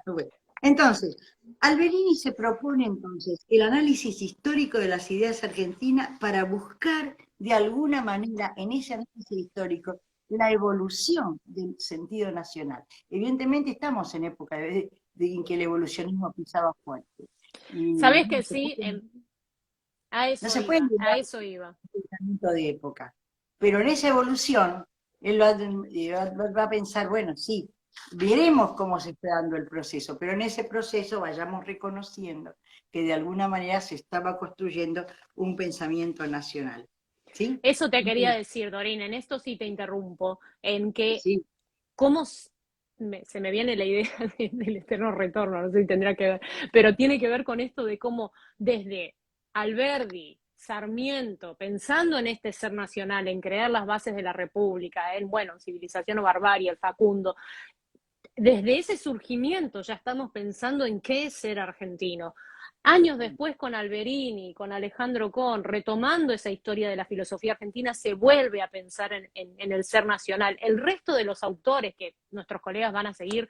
Bueno, entonces, Alberini se propone entonces el análisis histórico de las ideas argentinas para buscar de alguna manera en ese análisis histórico la evolución del sentido nacional. Evidentemente estamos en época en que el evolucionismo pisaba fuerte. Y Sabes no que se sí, puede, no a se puede a negar eso iba. el pensamiento de época. Pero en esa evolución, él va a pensar, bueno, sí, veremos cómo se está dando el proceso, pero en ese proceso vayamos reconociendo que de alguna manera se estaba construyendo un pensamiento nacional. ¿Sí? Eso te quería decir, Dorina, en esto sí te interrumpo, en que Sí, cómo se me viene la idea del eterno retorno, no sé si tendrá que ver, pero tiene que ver con esto de cómo desde Alberdi, Sarmiento, pensando en este ser nacional, en crear las bases de la República, en, bueno, civilización o barbarie, el Facundo, desde ese surgimiento ya estamos pensando en qué es ser argentino. Años después con Alberini, con Alejandro Kohn, retomando esa historia de la filosofía argentina, se vuelve a pensar en el ser nacional. El resto de los autores, que nuestros colegas van a seguir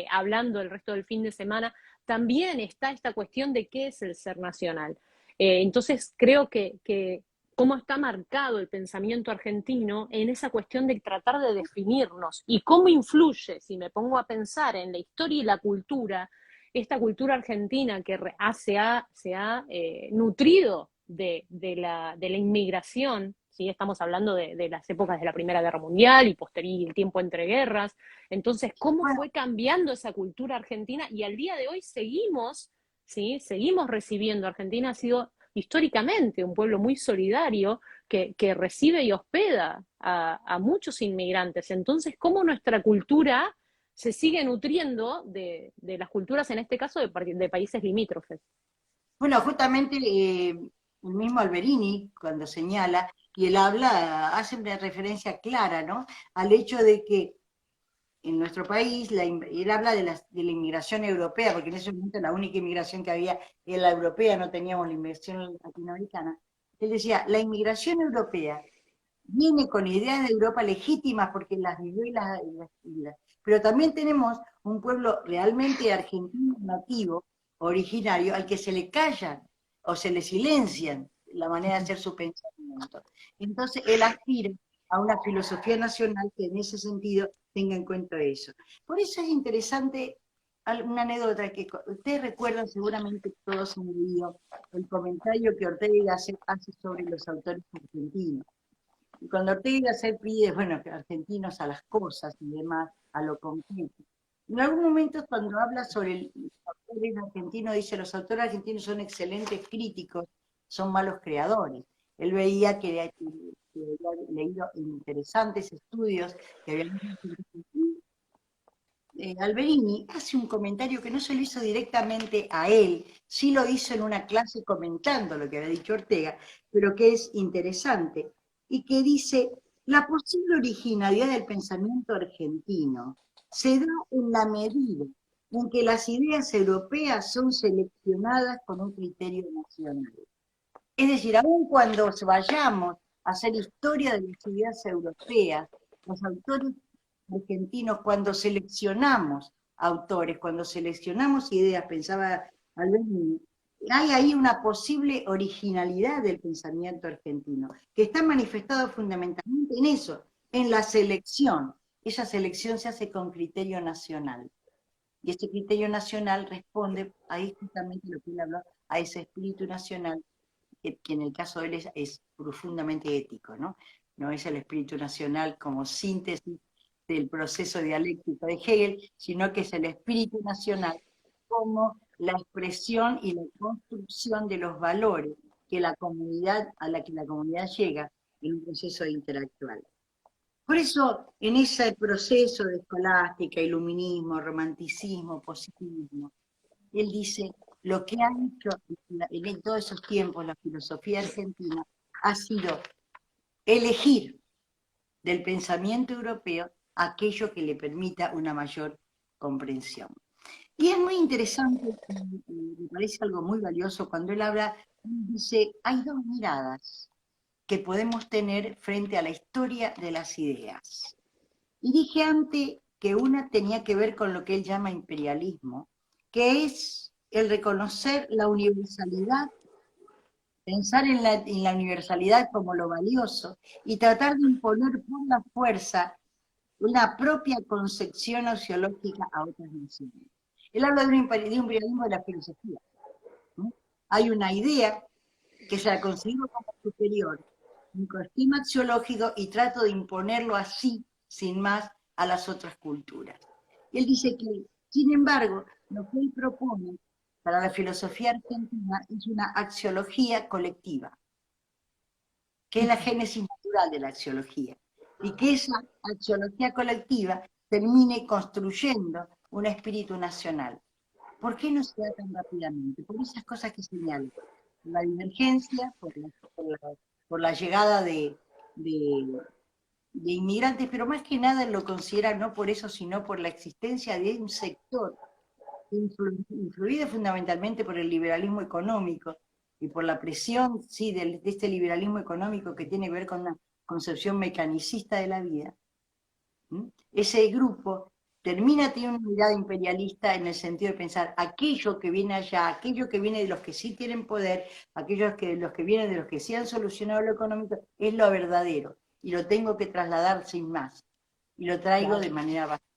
hablando el resto del fin de semana, también está esta cuestión de qué es el ser nacional. Entonces creo que cómo está marcado el pensamiento argentino en esa cuestión de tratar de definirnos y cómo influye, si me pongo a pensar en la historia y la cultura, esta cultura argentina que se ha nutrido de la inmigración, ¿sí? Estamos hablando de las épocas de la Primera Guerra Mundial y posterior el tiempo entre guerras. Entonces, ¿cómo bueno, fue cambiando esa cultura argentina? Y al día de hoy seguimos, ¿sí? Seguimos recibiendo. Argentina ha sido históricamente un pueblo muy solidario que recibe y hospeda a muchos inmigrantes. Entonces, ¿cómo nuestra cultura se sigue nutriendo de las culturas, en este caso, de países limítrofes? bueno, justamente el mismo Alberini, cuando señala, y él habla, hace una referencia clara, ¿no? Al hecho de que en nuestro país, él habla de la inmigración europea, porque en ese momento la única inmigración que había era la europea, no teníamos la inmigración latinoamericana. Él decía, la inmigración europea viene con ideas de Europa legítimas porque las vivió pero también tenemos un pueblo realmente argentino nativo, originario, al que se le callan o se le silencian la manera de hacer su pensamiento. Entonces él aspira a una filosofía nacional que en ese sentido tenga en cuenta eso. Por eso es interesante una anécdota que ustedes recuerdan, seguramente todos han leído el comentario que Ortega hace sobre los autores argentinos. Y cuando Ortega se pide, bueno, que argentinos a las cosas y demás, a lo concreto. En algún momento cuando habla sobre los autores argentinos, dice, los autores argentinos son excelentes críticos, son malos creadores. Él veía que había leído interesantes estudios que habían Alberini hace un comentario que no se lo hizo directamente a él, sí lo hizo en una clase comentando lo que había dicho Ortega, pero que es interesante, y que dice, la posible originalidad del pensamiento argentino se da en la medida en que las ideas europeas son seleccionadas con un criterio nacional. Es decir, aun cuando vayamos a hacer historia de las ideas europeas, los autores argentinos, cuando seleccionamos autores, cuando seleccionamos ideas, pensaba Alberti, hay ahí una posible originalidad del pensamiento argentino, que está manifestado fundamentalmente en eso, en la selección. Esa selección se hace con criterio nacional. Y este criterio nacional responde ahí justamente lo que él habló, a ese espíritu nacional, que en el caso de él es profundamente ético, ¿no? No es el espíritu nacional como síntesis del proceso dialéctico de Hegel, sino que es el espíritu nacional como la expresión y la construcción de los valores que la comunidad, a la que la comunidad llega en un proceso interactual. Por eso, en ese proceso de escolástica, iluminismo, romanticismo, positivismo, él dice, lo que ha hecho en todos esos tiempos la filosofía argentina ha sido elegir del pensamiento europeo aquello que le permita una mayor comprensión. Y es muy interesante, me parece algo muy valioso cuando él habla, dice, hay dos miradas que podemos tener frente a la historia de las ideas. Y dije antes que una tenía que ver con lo que él llama imperialismo, que es el reconocer la universalidad, pensar en la universalidad como lo valioso y tratar de imponer por la fuerza una propia concepción sociológica a otras naciones. Él habla de un imperialismo de la filosofía, ¿no? Hay una idea que se la considero como superior, un esquema axiológico y trato de imponerlo así, sin más, a las otras culturas. Y él dice que, sin embargo, lo que él propone para la filosofía argentina es una axiología colectiva, que es la génesis natural de la axiología, y que esa axiología colectiva termine construyendo un espíritu nacional. ¿Por qué no se da tan rápidamente? Por esas cosas que señalo. La divergencia, por la llegada de inmigrantes, pero más que nada lo considera no por eso, sino por la existencia de un sector influido fundamentalmente por el liberalismo económico y por la presión, sí, de este liberalismo económico que tiene que ver con una concepción mecanicista de la vida. Ese grupo termina teniendo una mirada imperialista en el sentido de pensar aquello que viene allá, aquello que viene de los que sí tienen poder, aquellos que los que vienen de los que sí han solucionado lo económico, es lo verdadero, y lo tengo que trasladar sin más, y lo traigo Claro. de manera básica.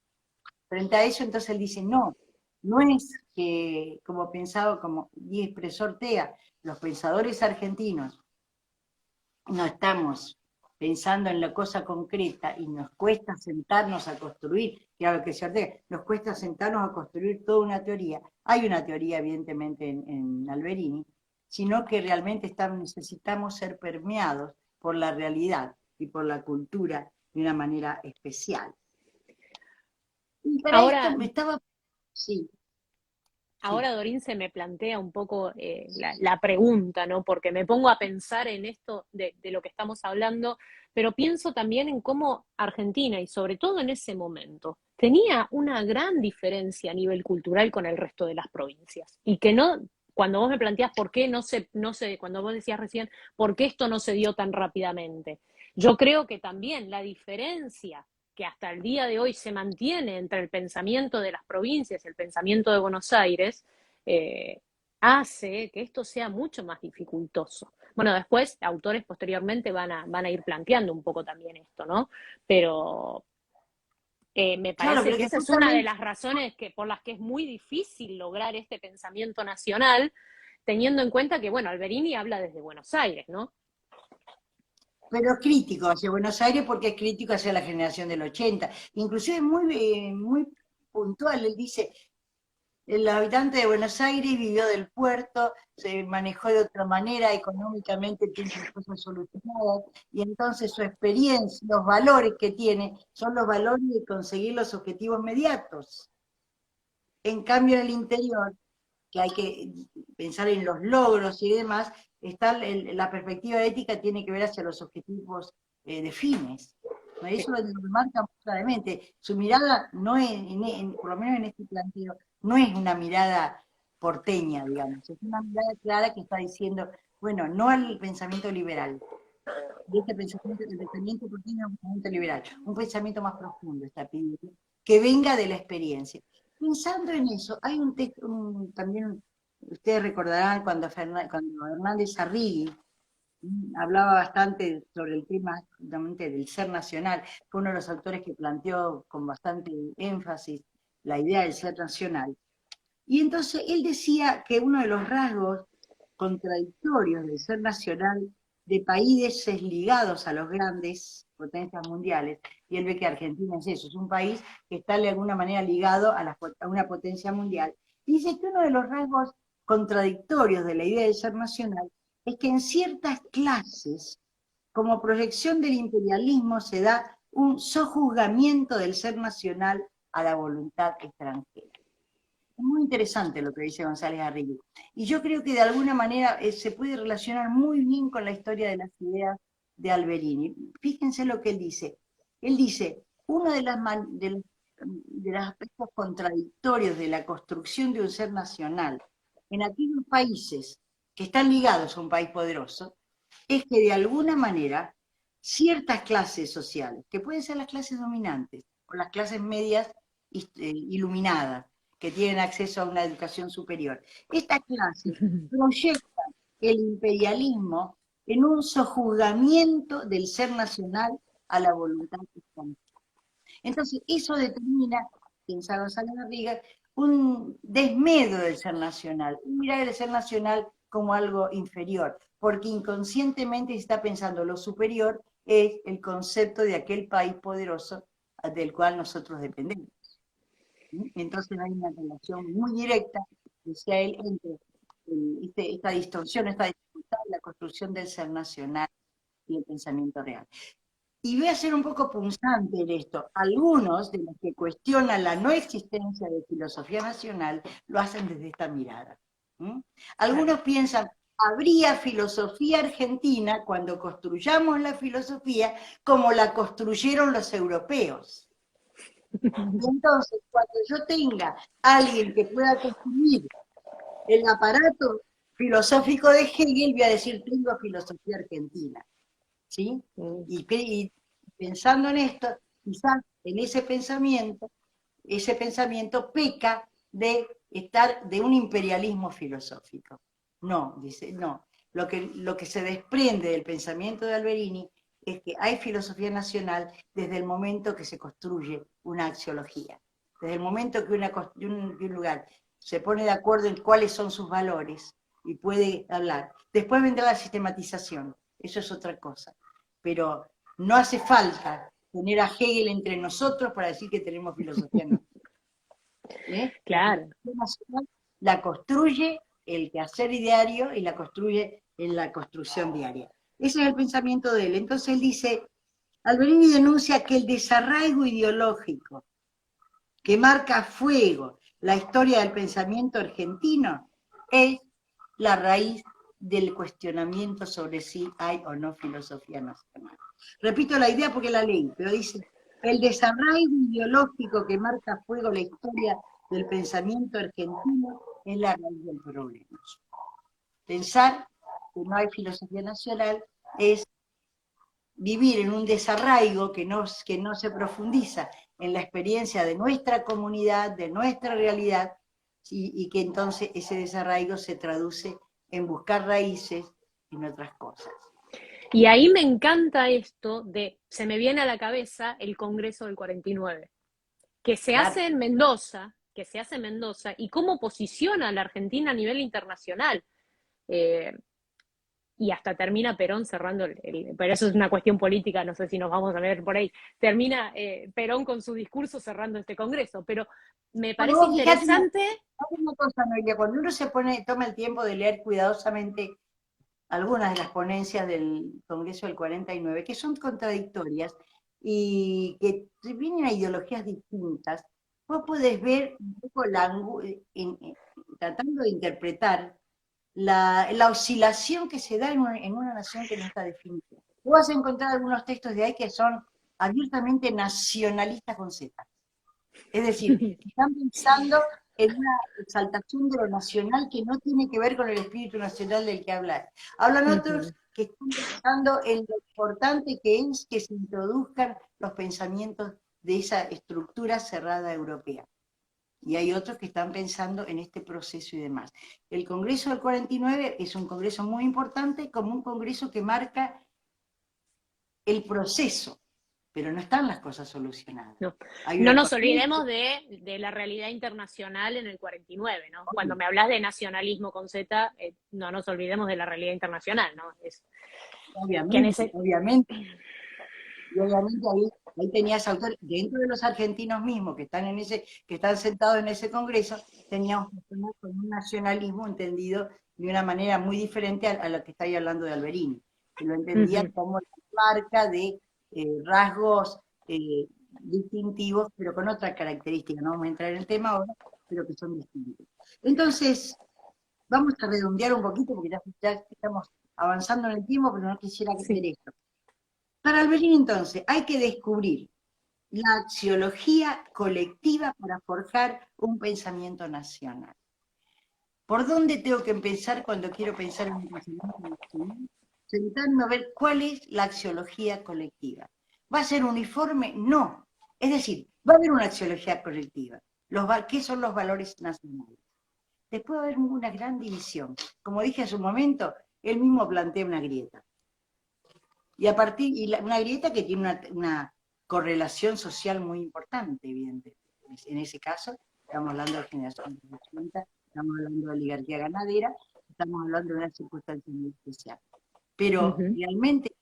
Frente a eso, entonces él dice, no, no es que, como pensaba, como expresó Ortega, los pensadores argentinos no estamos pensando en la cosa concreta y nos cuesta sentarnos a construir, que a lo que se Ortega, nos cuesta sentarnos a construir toda una teoría. Hay una teoría, evidentemente, en Alberini, sino que realmente necesitamos ser permeados por la realidad y por la cultura de una manera especial. Y para esto Ahora, me estaba... Sí, sí. Ahora, Dorín, se me plantea un poco la pregunta, ¿no? Porque me pongo a pensar en esto de lo que estamos hablando, pero pienso también en cómo Argentina, y sobre todo en ese momento, tenía una gran diferencia a nivel cultural con el resto de las provincias. Y que no, cuando vos me planteás por qué cuando vos decías recién, por qué esto no se dio tan rápidamente, yo creo que también la diferencia que hasta el día de hoy se mantiene entre el pensamiento de las provincias y el pensamiento de Buenos Aires, eh, hace que esto sea mucho más dificultoso. Bueno, después autores posteriormente van a ir planteando un poco también esto, ¿no? Pero me Claro, parece pero que que esa es una de justamente las razones por las que es muy difícil lograr este pensamiento nacional, teniendo en cuenta que, bueno, Alberini habla desde Buenos Aires, ¿no? pero crítico hacia Buenos Aires porque es crítico hacia la generación del 80. Inclusive es muy puntual, él dice, el habitante de Buenos Aires vivió del puerto, se manejó de otra manera, económicamente tiene sus cosas solucionadas, y entonces su experiencia, los valores que tiene, son los valores de conseguir los objetivos inmediatos. En cambio, en el interior, que hay que pensar en los logros y demás, la perspectiva ética tiene que ver hacia los objetivos de fines. Sí. Eso lo marca muy claramente. Su mirada, no es, por lo menos en este planteo, no es una mirada porteña, digamos, es una mirada clara que está diciendo, bueno, no al pensamiento liberal, de este pensamiento, el pensamiento porteño es un pensamiento liberal, un pensamiento más profundo está pidiendo, que venga de la experiencia. Pensando en eso, hay un texto, también ustedes recordarán cuando Hernández Arrighi hablaba bastante sobre el tema justamente del ser nacional, fue uno de los autores que planteó con bastante énfasis la idea del ser nacional. Y entonces él decía que uno de los rasgos contradictorios del ser nacional de países ligados a las grandes potencias mundiales, y él ve que Argentina es eso, es un país que está de alguna manera ligado a una potencia mundial. Y dice que uno de los rasgos contradictorios de la idea del ser nacional es que en ciertas clases, como proyección del imperialismo, se da un sojuzgamiento del ser nacional a la voluntad extranjera. Es muy interesante lo que dice González Garrigue. Y yo creo que de alguna manera se puede relacionar muy bien con la historia de las ideas de Alberini. Fíjense lo que él dice. Él dice, uno de los aspectos contradictorios de la construcción de un ser nacional en aquellos países que están ligados a un país poderoso, es que de alguna manera ciertas clases sociales, que pueden ser las clases dominantes o las clases medias iluminadas, que tienen acceso a una educación superior, estas clases proyectan el imperialismo en un sojuzgamiento del ser nacional a la voluntad extranjera. Entonces, eso determina, piensa González Garriga, un desmedo del ser nacional, un mirar el ser nacional como algo inferior, porque inconscientemente se está pensando lo superior es el concepto de aquel país poderoso del cual nosotros dependemos. Entonces hay una relación muy directa, decía él, entre esta distorsión, esta dificultad de la construcción del ser nacional y el pensamiento real. Y voy a ser un poco punzante en esto. Algunos de los que cuestionan la no existencia de filosofía nacional lo hacen desde esta mirada. Algunos piensan, habría filosofía argentina cuando construyamos la filosofía como la construyeron los europeos. Y entonces, cuando yo tenga alguien que pueda construir el aparato filosófico de Hegel, voy a decir, tengo filosofía argentina. ¿Sí? Y pensando en esto, quizás en ese pensamiento peca de estar de un imperialismo filosófico. No, dice, no. Lo que se desprende del pensamiento de Alberini es que hay filosofía nacional desde el momento que se construye una axiología. Desde el momento que un lugar se pone de acuerdo en cuáles son sus valores y puede hablar. Después vendrá la sistematización, eso es otra cosa. Pero no hace falta tener a Hegel entre nosotros para decir que tenemos filosofía nacional. Claro. La filosofía nacional la construye el quehacer diario y la construye en la construcción diaria. Ese es el pensamiento de él. Entonces él dice, Alberini denuncia que el desarraigo ideológico que marca a fuego la historia del pensamiento argentino es la raíz del cuestionamiento sobre si hay o no filosofía nacional. Repito la idea porque la leí, pero dice, el desarraigo ideológico que marca a fuego la historia del pensamiento argentino es la raíz del problema. Pensar que no hay filosofía nacional es vivir en un desarraigo que no se profundiza en la experiencia de nuestra comunidad, de nuestra realidad, y que entonces ese desarraigo se traduce en buscar raíces en otras cosas. Y ahí me encanta esto de, se me viene a la cabeza el Congreso del 49, que se hace en Mendoza, y cómo posiciona a la Argentina a nivel internacional. Y hasta termina Perón cerrando pero eso es una cuestión política, no sé si nos vamos a ver por ahí, termina Perón con su discurso cerrando este congreso, pero me parece interesante. Una cosa, Noelia, cuando uno toma el tiempo de leer cuidadosamente algunas de las ponencias del Congreso del 49, que son contradictorias y que vienen a ideologías distintas, vos podés ver un poco tratando de interpretar la oscilación que se da en una nación que no está definida. Vos vas a encontrar algunos textos de ahí que son abiertamente nacionalistas con Z. Es decir, están pensando en una exaltación de lo nacional que no tiene que ver con el espíritu nacional del que hablan. Hablan otros que están pensando en lo importante que es que se introduzcan los pensamientos de esa estructura cerrada europea. Y hay otros que están pensando en este proceso y demás. El Congreso del 49 es un congreso muy importante, como un congreso que marca el proceso pero no están las cosas solucionadas. No, Hay no una nos corriente, olvidemos de la realidad internacional en el 49, ¿no? Cuando obvio, me hablas de nacionalismo con Z, no nos olvidemos de la realidad internacional, ¿no? Es que en obviamente, ese... obviamente, y obviamente ahí tenías autores, dentro de los argentinos mismos que están sentados en ese congreso, teníamos personas con un nacionalismo entendido de una manera muy diferente a lo que estáis hablando de Alberini, que lo entendía Ujú, como la marca de rasgos distintivos, pero con otra característica, no vamos a entrar en el tema ahora, pero que son distintos. Entonces, vamos a redondear un poquito, porque ya estamos avanzando en el tiempo, pero no quisiera sí, hacer esto. Para Alberini, entonces, hay que descubrir la axiología colectiva para forjar un pensamiento nacional. ¿Por dónde tengo que empezar cuando quiero pensar en un pensamiento nacional? Sentarme a ver cuál es la axiología colectiva. ¿Va a ser uniforme? No. Es decir, va a haber una axiología colectiva. ¿Qué son los valores nacionales? Después va a haber una gran división. Como dije hace un momento, él mismo plantea una grieta. Y a partir, una grieta que tiene una correlación social muy importante, evidente. En ese caso, estamos hablando de generación de 80, estamos hablando de oligarquía ganadera, estamos hablando de una circunstancia muy especial. Pero ujú, realmente,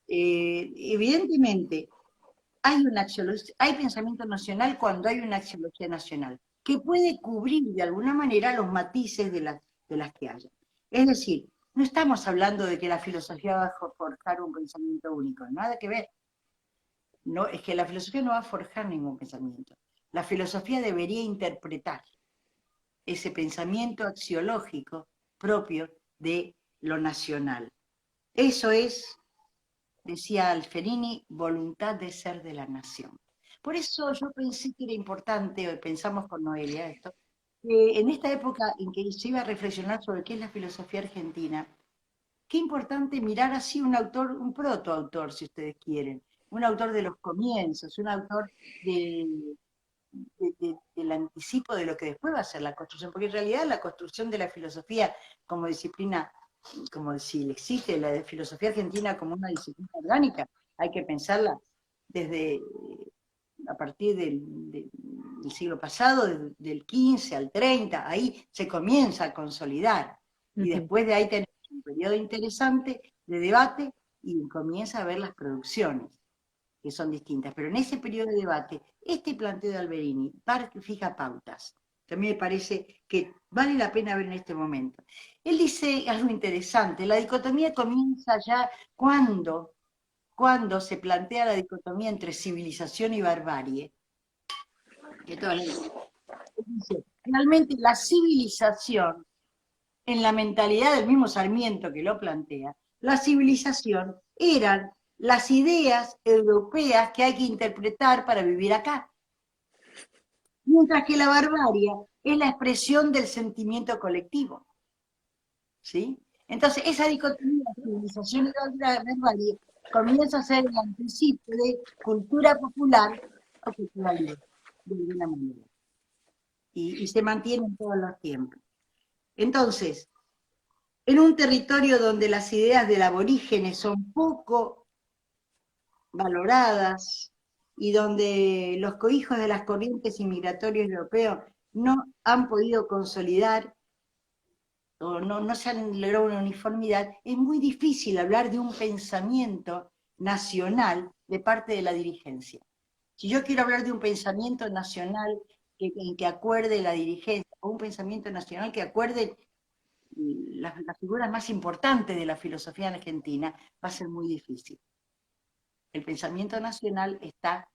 evidentemente, hay pensamiento nacional cuando hay una axiología nacional, que puede cubrir de alguna manera los matices de las que haya. Es decir, no estamos hablando de que la filosofía va a forjar un pensamiento único, nada que ver. No, es que la filosofía no va a forjar ningún pensamiento. La filosofía debería interpretar ese pensamiento axiológico propio de lo nacional. Eso es, decía Alferini, voluntad de ser de la nación. Por eso yo pensé que era importante, o pensamos con Noelia esto, que en esta época en que se iba a reflexionar sobre qué es la filosofía argentina, qué importante mirar así un autor, un protoautor, si ustedes quieren, un autor de los comienzos, un autor de, del anticipo de lo que después va a ser la construcción, porque en realidad la construcción de la filosofía como disciplina, como si existe la de filosofía argentina como una disciplina orgánica, hay que pensarla desde a partir del siglo pasado, del 15 al 30, ahí se comienza a consolidar. Y ujú. después de ahí tenemos un periodo interesante de debate y comienza a ver las producciones, que son distintas. Pero en ese periodo de debate, este planteo de Alberini fija pautas, que a mí me parece que vale la pena ver en este momento. Él dice algo interesante, la dicotomía comienza ya cuando se plantea la dicotomía entre civilización y barbarie. Dice, realmente la civilización, en la mentalidad del mismo Sarmiento que lo plantea, la civilización eran las ideas europeas que hay que interpretar para vivir acá. Mientras que la barbarie es la expresión del sentimiento colectivo. ¿Sí? Entonces, esa dicotomía de civilización y barbarie comienza a ser el anticipo de cultura popular o culturalidad, de alguna manera. Y se mantiene en todos los tiempos. Entonces, en un territorio donde las ideas del aborígenes son poco valoradas y donde los cohijos de las corrientes inmigratorias europeos no han podido consolidar o no se han logrado una uniformidad, es muy difícil hablar de un pensamiento nacional de parte de la dirigencia. Si yo quiero hablar de un pensamiento nacional que acuerde la dirigencia, o un pensamiento nacional que acuerde las figuras más importantes de la filosofía argentina, va a ser muy difícil. El pensamiento nacional está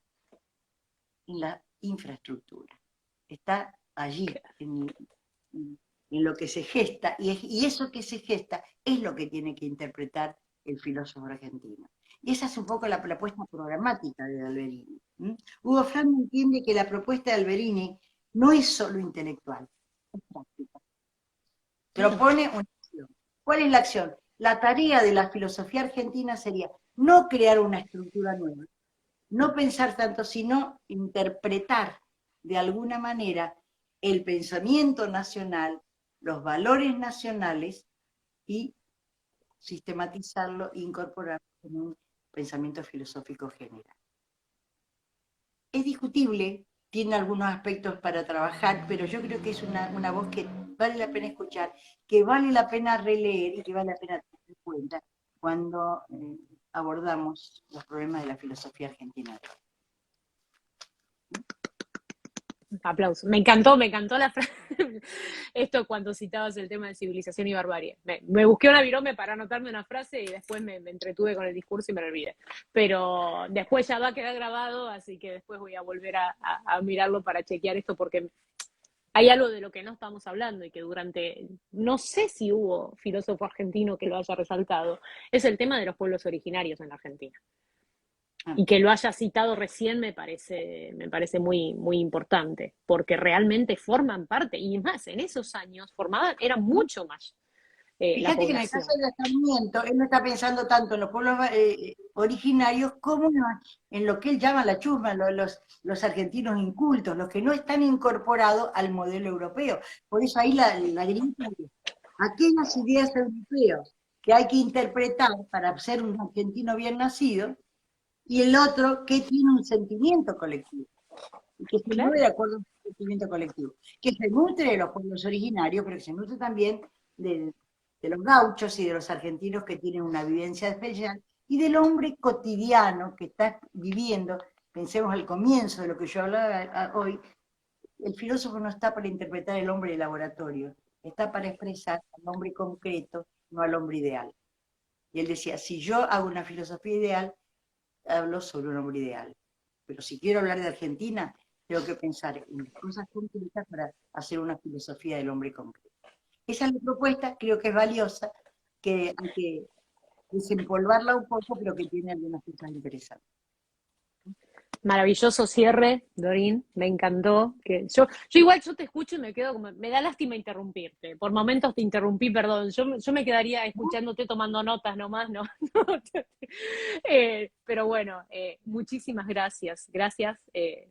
en la infraestructura, está allí, en lo que se gesta, y eso que se gesta es lo que tiene que interpretar el filósofo argentino. Y esa es un poco la propuesta programática de Alberini. Hugo Frank entiende que la propuesta de Alberini no es solo intelectual, es práctica. Claro. Propone una acción. ¿Cuál es la acción? La tarea de la filosofía argentina sería no crear una estructura nueva, no pensar tanto, sino interpretar de alguna manera el pensamiento nacional, los valores nacionales y sistematizarlo e incorporarlo en un pensamiento filosófico general. es discutible, tiene algunos aspectos para trabajar, pero yo creo que es una voz que vale la pena escuchar, que vale la pena releer y que vale la pena tener en cuenta cuando abordamos los problemas de la filosofía argentina. Aplauso. Me encantó la frase. Esto cuando citabas el tema de civilización y barbarie. Me busqué una virome para anotarme una frase y después me entretuve con el discurso y me lo olvidé. Pero después ya va a quedar grabado, así que después voy a volver a mirarlo para chequear esto porque hay algo de lo que no estamos hablando y que durante, no sé si hubo filósofo argentino que lo haya resaltado, es el tema de los pueblos originarios en la Argentina. Y que lo haya citado recién me parece muy, muy importante, porque realmente forman parte, y más, en esos años eran mucho más la Fíjate que en el población. caso del Sarmiento, él no está pensando tanto en los pueblos originarios como en lo que él llama la chusma, los argentinos incultos, los que no están incorporados al modelo europeo. Por eso ahí la grieta es aquellas ideas europeas que hay que interpretar para ser un argentino bien nacido, y el otro que tiene un sentimiento colectivo, y que se mueve Claro. de acuerdo a un sentimiento colectivo, que se nutre de los pueblos originarios, pero que se nutre también de los gauchos y de los argentinos que tienen una vivencia especial, y del hombre cotidiano que está viviendo. Pensemos al comienzo de lo que yo hablaba hoy, el filósofo no está para interpretar el hombre de laboratorio, está para expresar al hombre concreto, no al hombre ideal. Y él decía, si yo hago una filosofía ideal, hablo sobre un hombre ideal. Pero si quiero hablar de Argentina, tengo que pensar en cosas concretas para hacer una filosofía del hombre concreto. Esa es la propuesta, creo que es valiosa, que hay que desempolvarla un poco, pero que tiene algunas cosas interesantes. Maravilloso cierre, Dorín, me encantó. Yo igual yo te escucho y me quedo como, me da lástima interrumpirte. Por momentos te interrumpí, perdón. Yo me quedaría escuchándote tomando notas nomás, ¿no? Pero bueno, muchísimas gracias. Gracias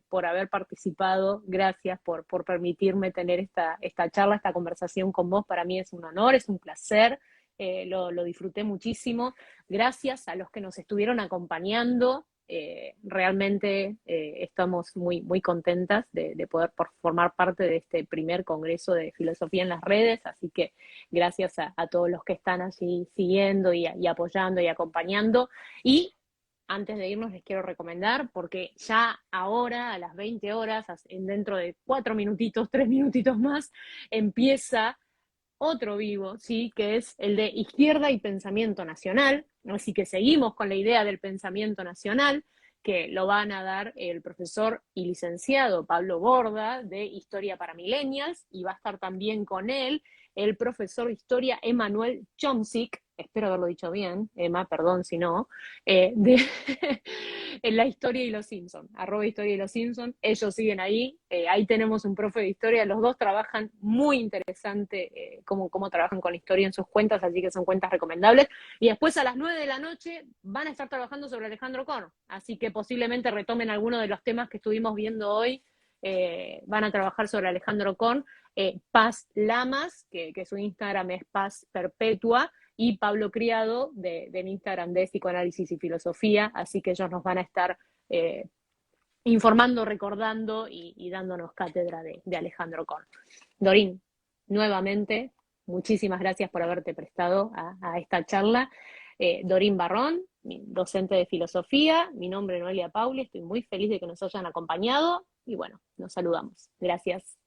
por haber participado, gracias por permitirme tener esta charla, esta conversación con vos. Para mí es un honor, es un placer. Lo disfruté muchísimo. Gracias a los que nos estuvieron acompañando. Realmente estamos muy, muy contentas de poder formar parte de este primer congreso de filosofía en las redes, así que gracias a todos los que están allí siguiendo y apoyando y acompañando. Y antes de irnos les quiero recomendar, porque ya ahora a las 20 horas, dentro de 4 minutitos, 3 minutitos más, empieza otro vivo, ¿sí? Que es el de izquierda y pensamiento nacional. Así que seguimos con la idea del pensamiento nacional, que lo van a dar el profesor y licenciado Pablo Borda, de Historia para Millennials, y va a estar también con él el profesor de Historia Emanuel Chomsik, espero haberlo dicho bien, Emma, perdón si no, de en La Historia y los Simpson, @Historia y los Simpson, ellos siguen ahí, ahí tenemos un profe de historia, los dos trabajan muy interesante cómo trabajan con la historia en sus cuentas, así que son cuentas recomendables, y después a las 9 de la noche van a estar trabajando sobre Alejandro Korn, así que posiblemente retomen algunos de los temas que estuvimos viendo hoy, van a trabajar sobre Alejandro Korn, Paz Lamas, que su Instagram es Paz Perpetua, y Pablo Criado, del Instagram de Psicoanálisis y Filosofía, así que ellos nos van a estar informando, recordando y dándonos cátedra de Alejandro Korn. Dorín, nuevamente, muchísimas gracias por haberte prestado a esta charla. Dorín Barrón, docente de filosofía, mi nombre es Noelia Pauli, estoy muy feliz de que nos hayan acompañado y bueno, nos saludamos. Gracias.